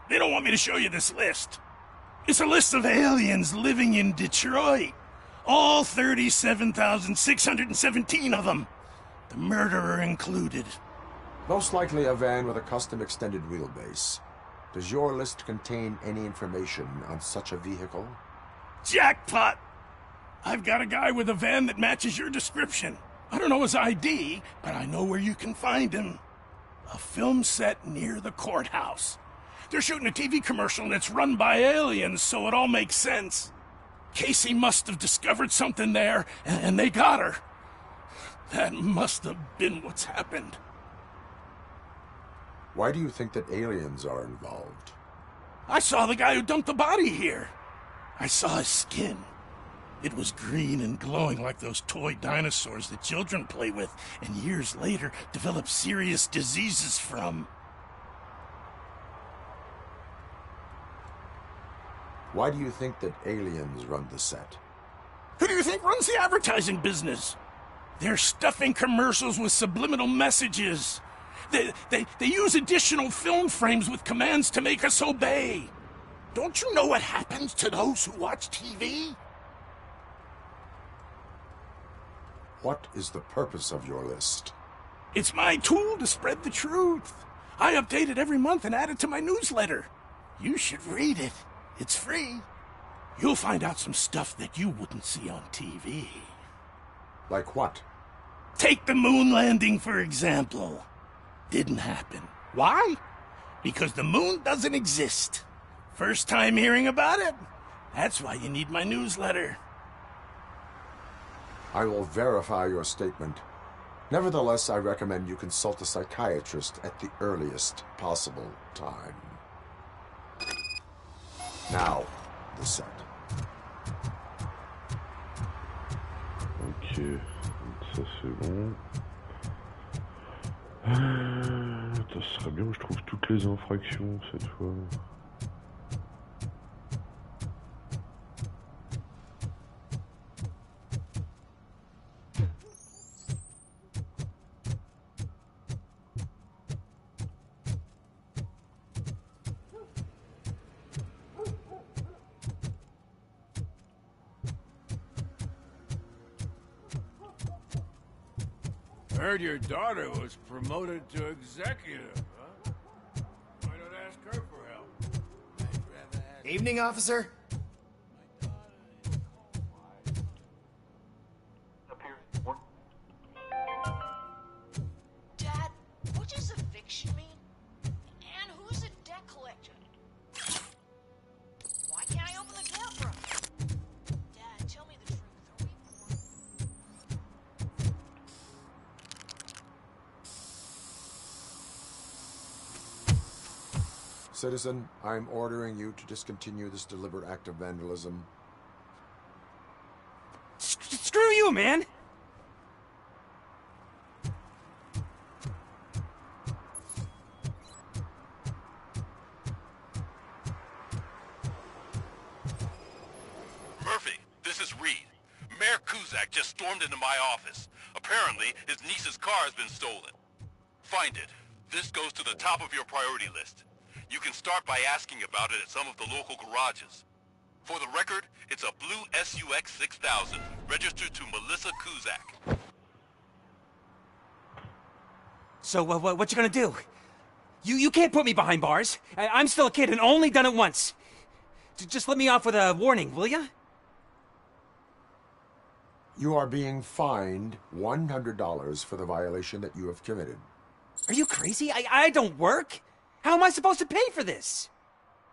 They don't want me to show you this list. It's a list of aliens living in Detroit. All 37,617 of them. The murderer included. Most likely a van with a custom extended wheelbase. Does your list contain any information on such a vehicle? Jackpot! I've got a guy with a van that matches your description. I don't know his ID, but I know where you can find him. A film set near the courthouse. They're shooting a TV commercial and it's run by aliens, so it all makes sense. Casey must have discovered something there, and they got her. That must have been what's happened. Why do you think that aliens are involved? I saw the guy who dumped the body here. I saw his skin. It was green and glowing like those toy dinosaurs that children play with and years later develop serious diseases from. Why do you think that aliens run the set? Who do you think runs the advertising business? They're stuffing commercials with subliminal messages. They use additional film frames with commands to make us obey. Don't you know what happens to those who watch TV? What is the purpose of your list? It's my tool to spread the truth. I update it every month and add it to my newsletter. You should read it. It's free. You'll find out some stuff that you wouldn't see on TV. Like what? Take the moon landing, for example. Didn't happen. Why? Because the moon doesn't exist. First time hearing about it? That's why you need my newsletter. I will verify your statement. Nevertheless, I recommend you consult a psychiatrist at the earliest possible time. Now, the set. Ok, ça c'est bon. Attends, ce serait bien que je trouve toutes les infractions cette fois. Heard your daughter was promoted to executive, huh? Why not ask her for help? Evening, officer. Dad, what does eviction mean? And who's a debt collector? Why can't I open the gate for him? Dad, tell me the truth. Are we poor? Citizen, I'm ordering you to discontinue this deliberate act of vandalism. Screw you, man! Murphy, this is Reed. Mayor Kuzak just stormed into my office. Apparently, his niece's car has been stolen. Find it. This goes to the top of your priority list. You can start by asking about it at some of the local garages. For the record, it's a blue SUX 6000, registered to Melissa Kuzak. So, what you gonna do? You can't put me behind bars. I'm still a kid and only done it once. Just let me off with a warning, will ya? You are being fined $100 for the violation that you have committed. Are you crazy? I don't work. How am I supposed to pay for this?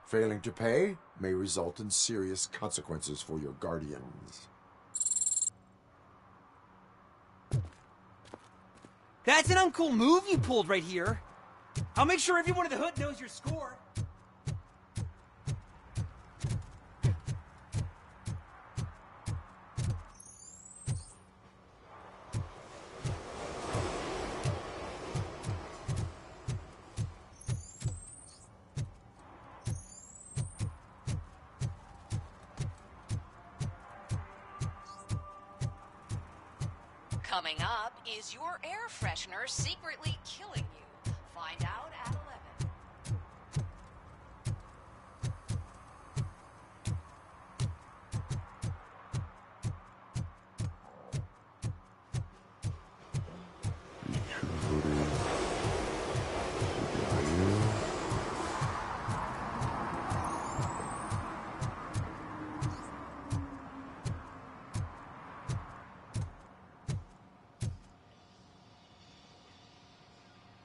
Failing to pay? may result in serious consequences for your guardians. That's an uncool move you pulled right here. I'll make sure everyone in the hood knows your score. Coming up, is your air freshener secretly killing you? Find out at 11.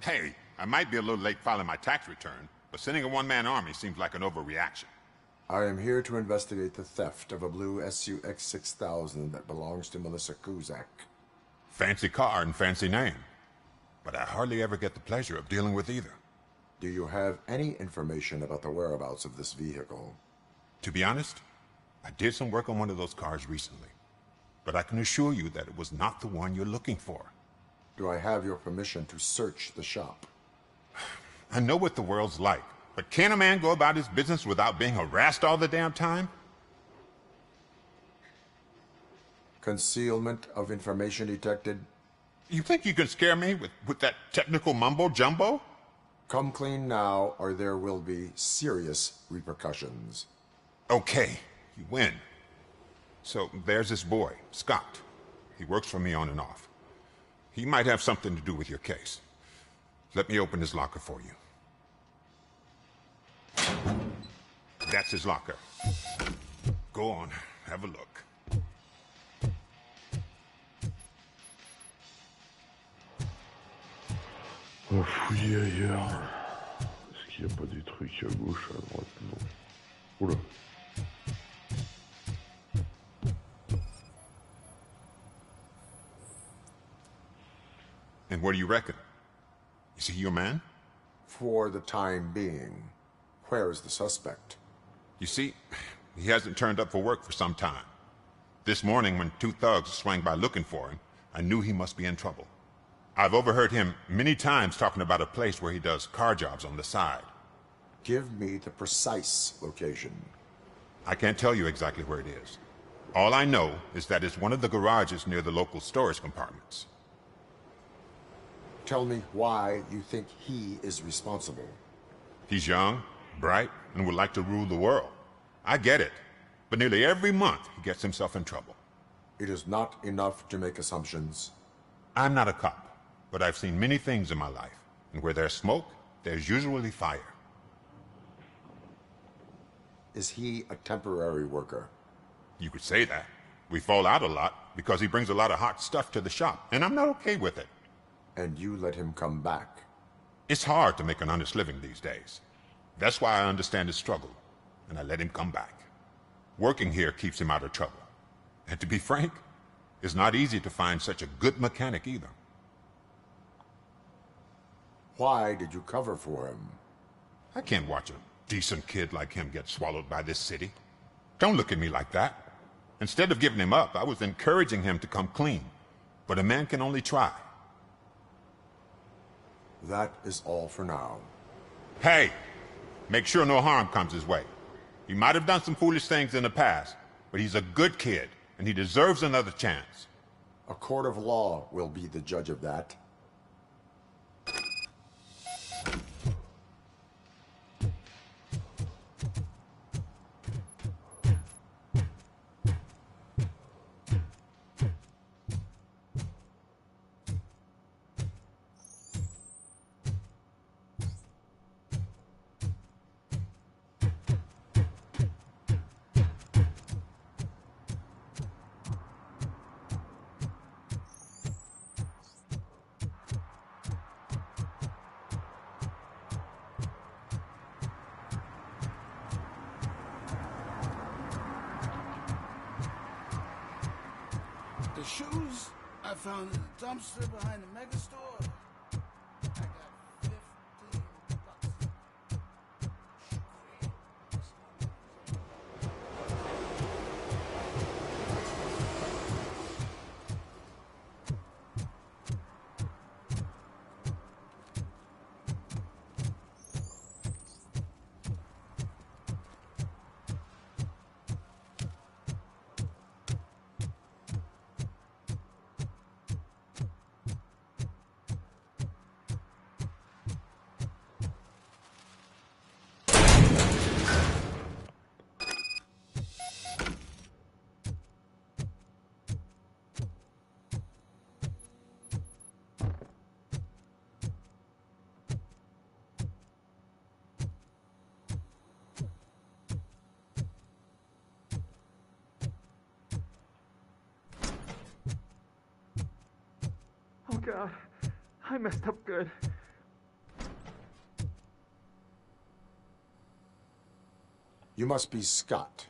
Hey, I might be a little late filing my tax return, but sending a one-man army seems like an overreaction. I am here to investigate the theft of a blue SUX 6000 that belongs to Melissa Kuzak. Fancy car and fancy name, but I hardly ever get the pleasure of dealing with either. Do you have any information about the whereabouts of this vehicle? To be honest, I did some work on one of those cars recently, but I can assure you that it was not the one you're looking for. Do I have your permission to search the shop? I know what the world's like, but can a man go about his business without being harassed all the damn time? Concealment of information detected. You think you can scare me with that technical mumbo-jumbo? Come clean now, or there will be serious repercussions. Okay, you win. So there's this boy, Scott. He works for me on and off. He might have something to do with your case. Let me open his locker for you. That's his locker. Go on, have a look. On va fouiller ailleurs. Est-ce qu'il n'y a pas des trucs à gauche, à droite? Non. Oula. And what do you reckon? Is he your man? For the time being. Where is the suspect? You see, he hasn't turned up for work for some time. This morning, when two thugs swang by looking for him, I knew he must be in trouble. I've overheard him many times talking about a place where he does car jobs on the side. Give me the precise location. I can't tell you exactly where it is. All I know is that it's one of the garages near the local storage compartments. Tell me why you think he is responsible. He's young, bright, and would like to rule the world. I get it. But nearly every month, he gets himself in trouble. It is not enough to make assumptions. I'm not a cop, but I've seen many things in my life. And where there's smoke, there's usually fire. Is he a temporary worker? You could say that. We fall out a lot because he brings a lot of hot stuff to the shop, and I'm not okay with it. And you let him come back? It's hard to make an honest living these days. That's why I understand his struggle, and I let him come back. Working here keeps him out of trouble. And to be frank, it's not easy to find such a good mechanic either. Why did you cover for him? I can't watch a decent kid like him get swallowed by this city. Don't look at me like that. Instead of giving him up, I was encouraging him to come clean. But a man can only try. That is all for now. Hey, make sure no harm comes his way. He might have done some foolish things in the past, but he's a good kid, and he deserves another chance. A court of law will be the judge of that. I found a dumpster behind the mega store. I got 15 bucks. Oh God, I messed up good. You must be Scott.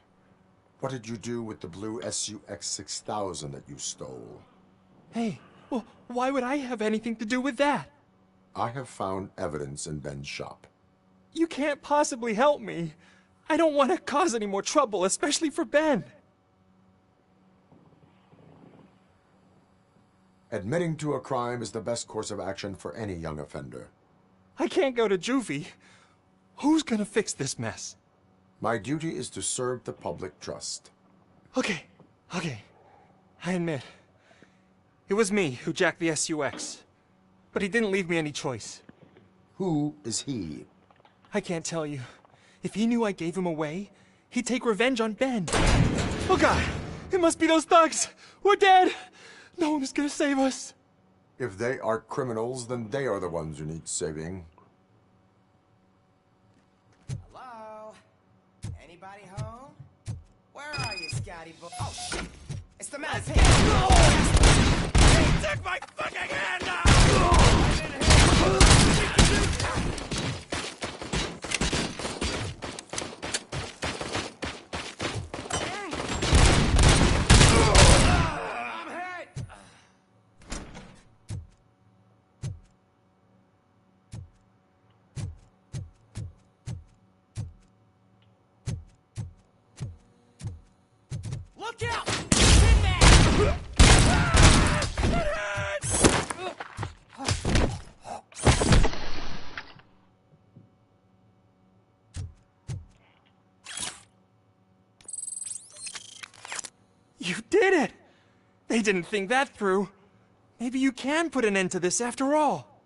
What did you do with the blue SUX 6000 that you stole? Hey, well, why would I have anything to do with that? I have found evidence in Ben's shop. You can't possibly help me. I don't want to cause any more trouble, especially for Ben. Admitting to a crime is the best course of action for any young offender. I can't go to juvie. Who's gonna fix this mess? My duty is to serve the public trust. Okay. I admit. It was me who jacked the SUX. But he didn't leave me any choice. Who is he? I can't tell you. If he knew I gave him away, he'd take revenge on Ben. Oh God! It must be those thugs! We're dead! No one is gonna save us. If they are criminals, then they are the ones who need saving. Hello? Anybody home? Where are you, Scotty boy? Oh, shit! It's the man's hand! He took my fucking hand off! Look out! Tin Man! You did it! They didn't think that through. Maybe you can put an end to this after all.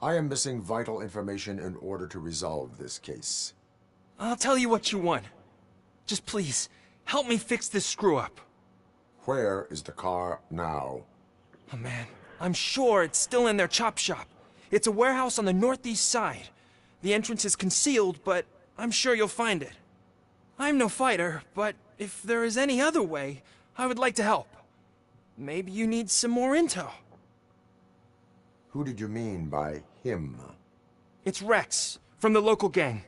I am missing vital information in order to resolve this case. I'll tell you what you want. Just please, help me fix this screw-up. Where is the car now? Oh man, I'm sure it's still in their chop shop. It's a warehouse on the northeast side. The entrance is concealed, but I'm sure you'll find it. I'm no fighter, but if there is any other way, I would like to help. Maybe you need some more intel. Who did you mean by him? It's Rex, from the local gang.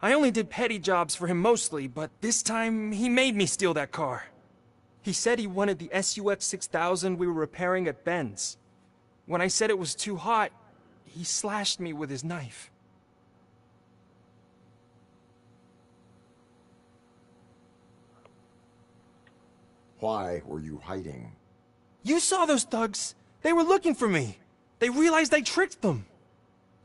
I only did petty jobs for him mostly, but this time he made me steal that car. He said he wanted the SUX 6000 we were repairing at Ben's. When I said it was too hot, he slashed me with his knife. Why were you hiding? You saw those thugs. They were looking for me. They realized I tricked them.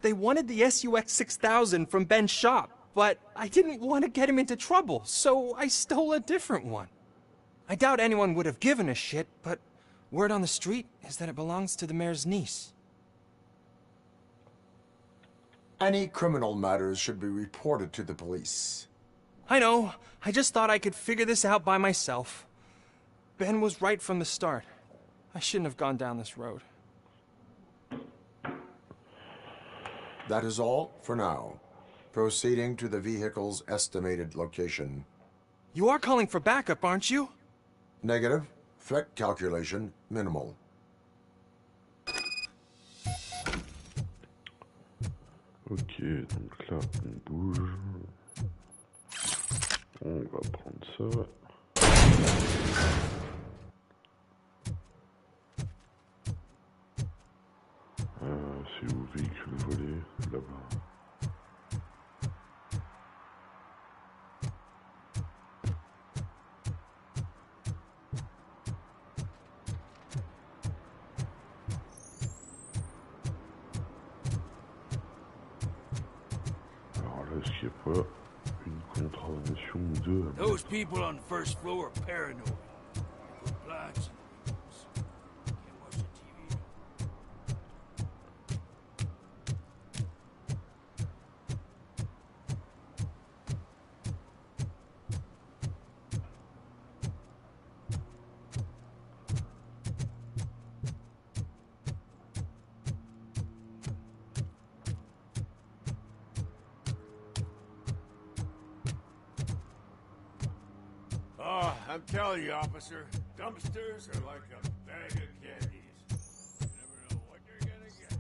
They wanted the SUX 6000 from Ben's shop, but I didn't want to get him into trouble, so I stole a different one. I doubt anyone would have given a shit, but word on the street is that it belongs to the mayor's niece. Any criminal matters should be reported to the police. I know. I just thought I could figure this out by myself. Ben was right from the start. I shouldn't have gone down this road. That is all for now. Proceeding to the vehicle's estimated location. You are calling for backup, aren't you? Negative. Threat calculation minimal. Ok, donc là on bouge. On va prendre ça. C'est au véhicule volé, là-bas. Alors là, est-ce qu'il n'y a pas une contravention ou deux? Those people on the first floor are paranoid. Put blinds in the windows. Can't watch the TV. Oh, I'm telling you, officer, dumpsters are like a bag of candies. You never know what you're gonna get.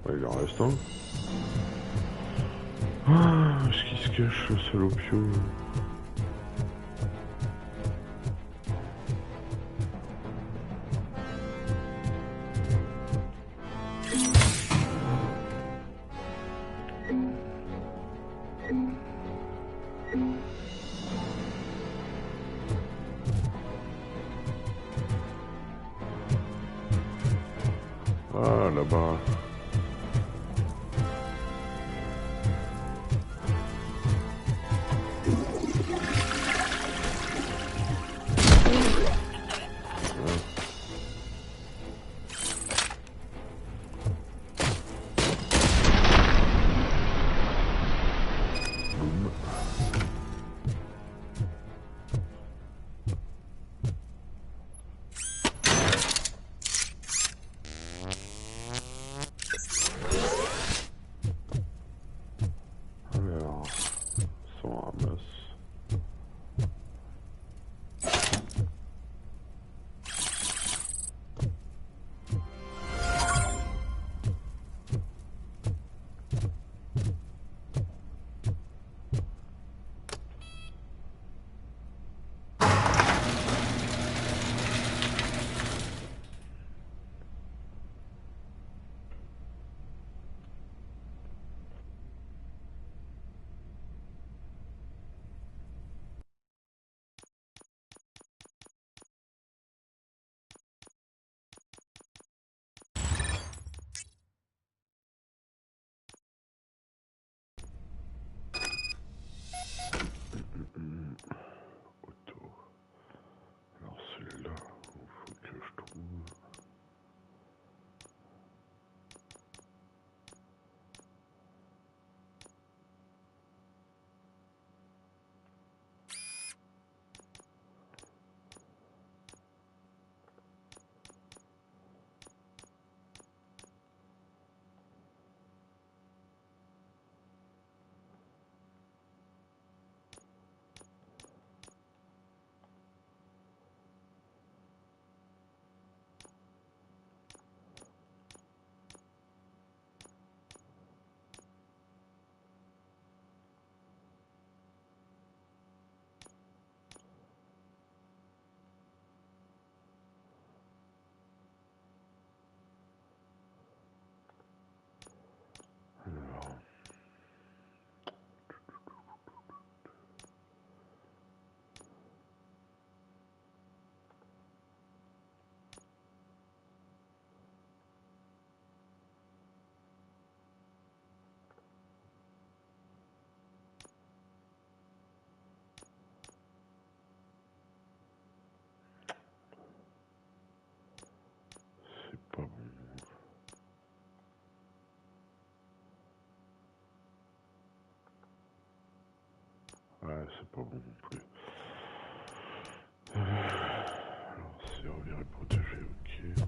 Il en reste un. Ah, est-ce qu'il se cache, le salopio? Ah, là-bas. Ouais, c'est pas bon non plus. Alors, c'est reviré protégé, ok.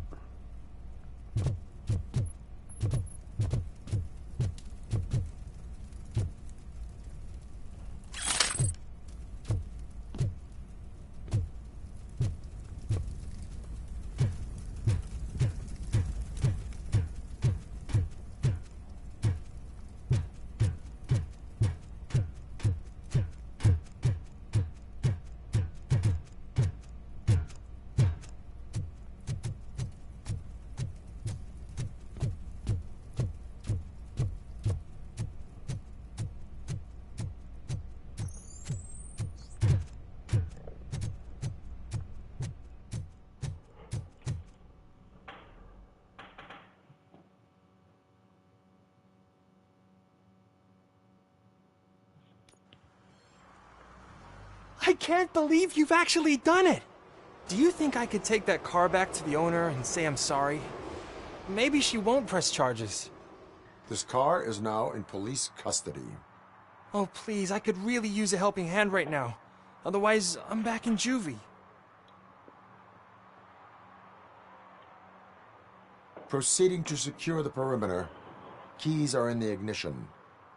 I can't believe you've actually done it! Do you think I could take that car back to the owner and say I'm sorry? Maybe she won't press charges. This car is now in police custody. Oh, please, I could really use a helping hand right now. Otherwise, I'm back in juvie. Proceeding to secure the perimeter. Keys are in the ignition.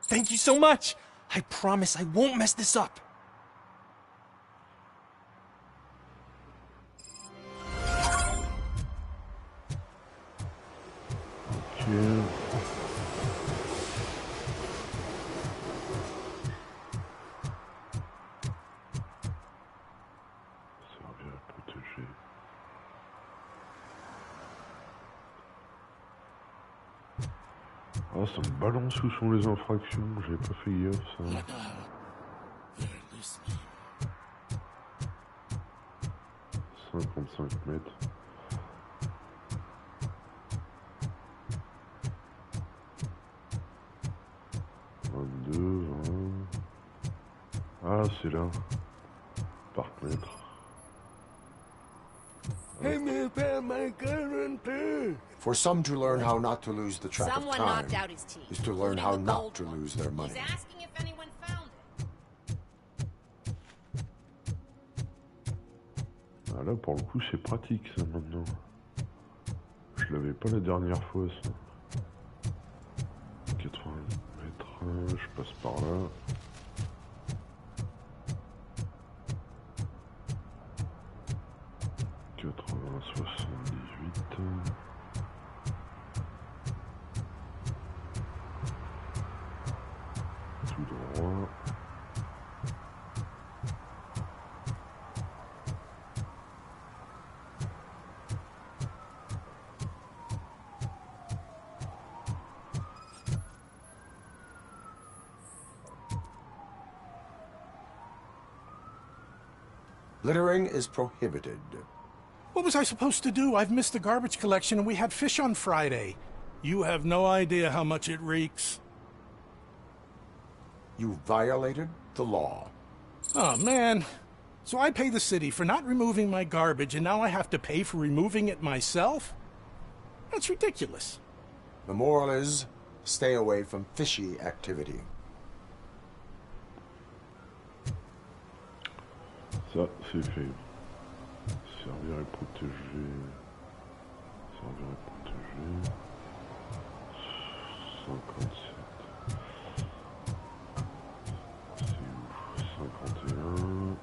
Thank you so much! I promise I won't mess this up. Ok. Ah, ça me balance où sont les infractions, j'avais pas fait gaffe ça. 55 mètres. Ah, c'est là. Par mètre. For some to learn how not to lose the track Someone of time knocked out his teeth, is to learn including how the not gold to one. lose their money. He's asking if anyone found it. Ah là, pour le coup, c'est pratique ça maintenant. Je l'avais pas la dernière fois ça. 80 mètres, je passe par là. Tout droit. Littering is prohibited. What was I supposed to do? I've missed the garbage collection and we had fish on Friday. You have no idea how much it reeks. You violated the law. Oh, man. So I pay the city for not removing my garbage, and now I have to pay for removing it myself? That's ridiculous. The moral is, stay away from fishy activity. Ça, c'est fait. Servir et protéger. Servir et protéger. 57. C'est où? 51.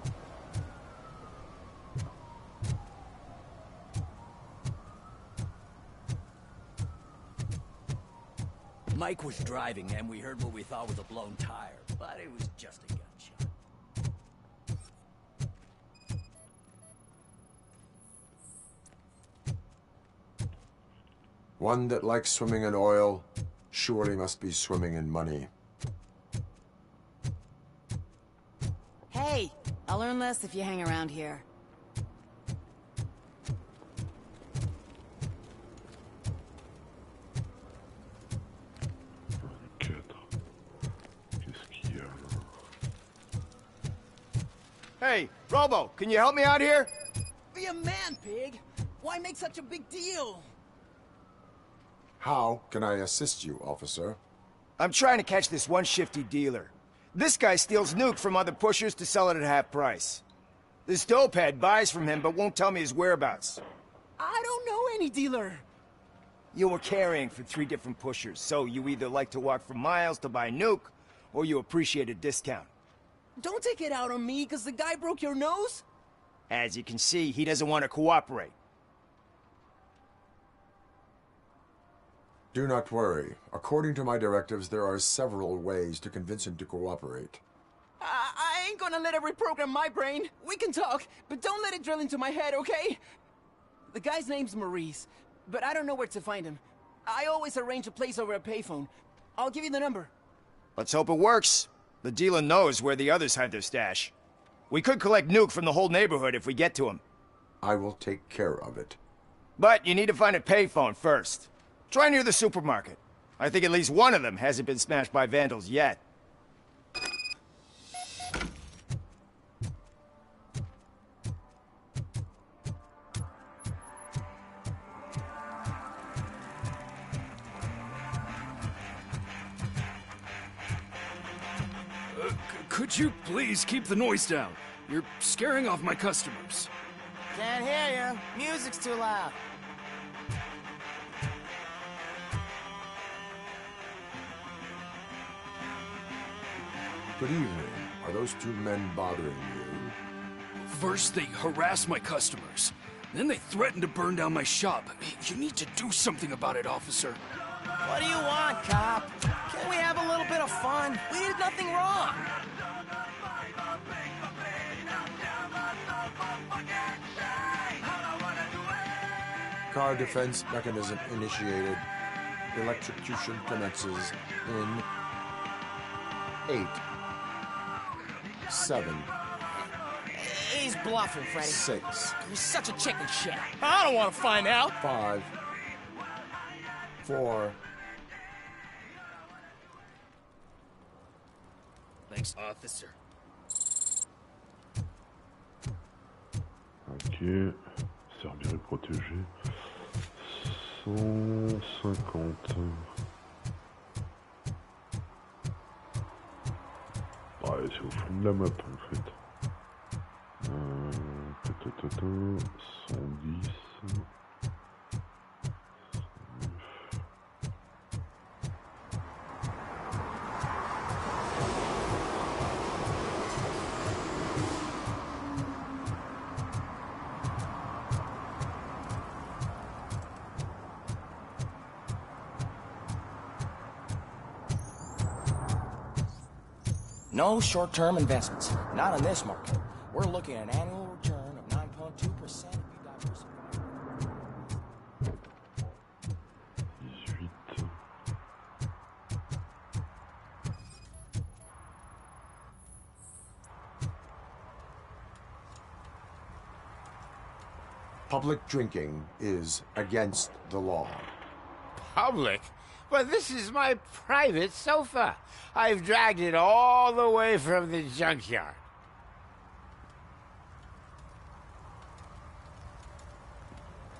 Mike was driving and we heard what we thought was a blown tire, but it was just a gunshot. One that likes swimming in oil surely must be swimming in money. Hey, I'll learn less if you hang around here. Hey, Robo, can you help me out here? Be a man, pig. Why make such a big deal? How can I assist you, officer? I'm trying to catch this one shifty dealer. This guy steals nuke from other pushers to sell it at half price. This dopehead buys from him but won't tell me his whereabouts. I don't know any dealer. You were carrying for 3 different pushers, so you either like to walk for miles to buy nuke, or you appreciate a discount. Don't take it out on me, because the guy broke your nose? As you can see, he doesn't want to cooperate. Do not worry. According to my directives, there are several ways to convince him to cooperate. I ain't gonna let it reprogram my brain. We can talk, but don't let it drill into my head, okay? The guy's name's Maurice, but I don't know where to find him. I always arrange a place over a payphone. I'll give you the number. Let's hope it works. The dealer knows where the others hide their stash. We could collect nuke from the whole neighborhood if we get to him. I will take care of it. But you need to find a payphone first. Try near the supermarket. I think at least one of them hasn't been smashed by vandals yet. Could you please keep the noise down? You're scaring off my customers. Can't hear you. Music's too loud. Good evening. Are those 2 men bothering you? First, they harass my customers. Then they threaten to burn down my shop. You need to do something about it, officer. What do you want, cop? Can we have a little bit of fun? We did nothing wrong. Car defense mechanism initiated. Electrocution commences in 8, 7, He's bluffing, Freddy. 6. You're such a chicken shit. I don't want to find out. 5, 4. Thanks, officer. Ok, servir et protéger. 150. Ouais, c'est au fond de la map en fait. 110. No short-term investments. Not in this market. We're looking at an annual return of 9.2% if you diversify. 18. Public drinking is against the law. Public? But this is my private sofa. I've dragged it all the way from the junkyard.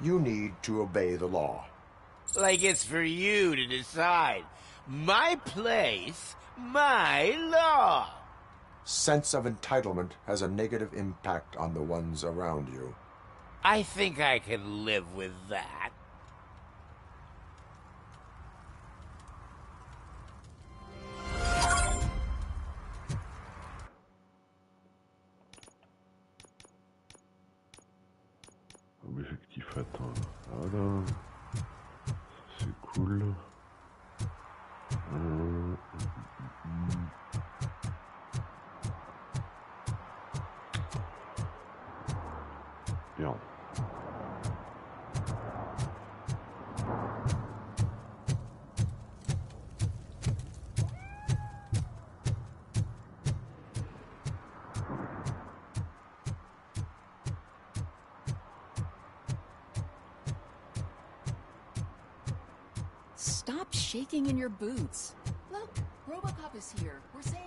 You need to obey the law. Like it's for you to decide. My place, my law. Sense of entitlement has a negative impact on the ones around you. I think I can live with that. Objectif atteint. Voilà. C'est cool. Merde. Stop shaking in your boots. Look, Robocop is here. We're safe.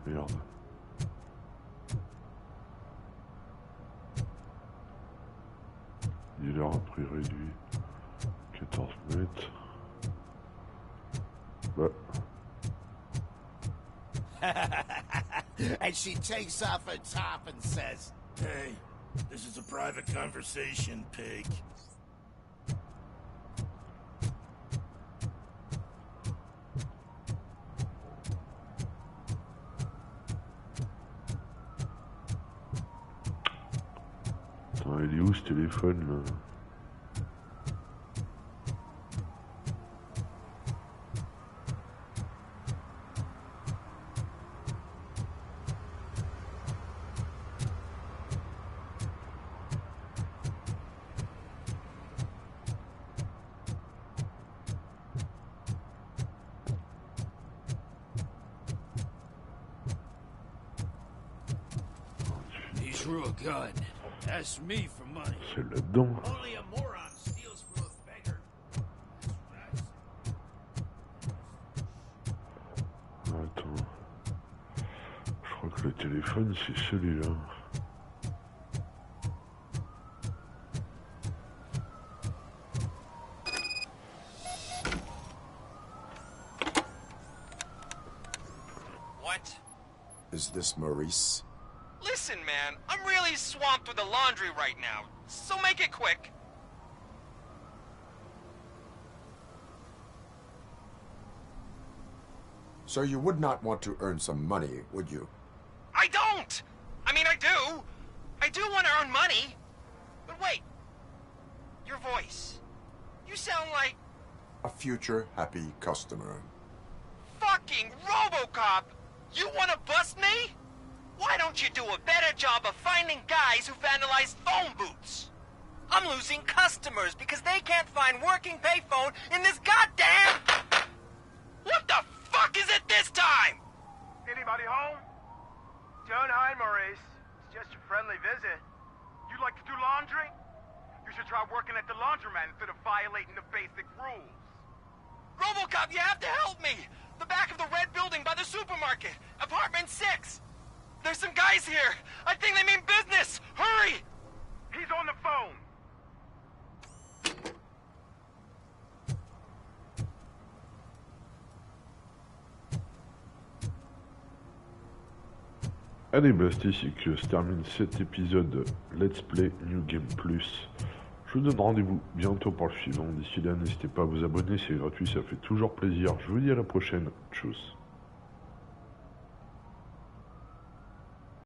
Merde. Dealer à prix réduit. 14 mètres. Bah. And she takes off her top and says, Hey, this is a private conversation, pig. Attends, il est où ce téléphone là? He drew a gun. Ask me for money. C'est là-dedans. Only a moron steals from a beggar. Attends. Je crois que le téléphone c'est celui-là. What? Is this Maurice? Listen, man, I'm really swamped with the laundry right now, so make it quick. So you would not want to earn some money, would you? I don't! I mean, I do! I do want to earn money! But wait. Your voice. You sound like... A future happy customer. Fucking Robocop! You want to bust me? Why don't you do a better job of finding guys who vandalize phone booths? I'm losing customers because they can't find working payphone in this goddamn... What the fuck is it this time? Anybody home? Don't hide, Maurice. It's just a friendly visit. You like to do laundry? You should try working at the laundromat instead of violating the basic rules. Robocop, you have to help me! The back of the red building by the supermarket. Apartment 6. There's some guys here. I think they mean business. Hurry! He's on the phone. Allez, bah c'est ici que se termine cet épisode Let's Play New Game Plus. Je vous donne rendez-vous bientôt pour le suivant. D'ici là, n'hésitez pas à vous abonner, c'est gratuit, ça fait toujours plaisir. Je vous dis à la prochaine. Tchuss.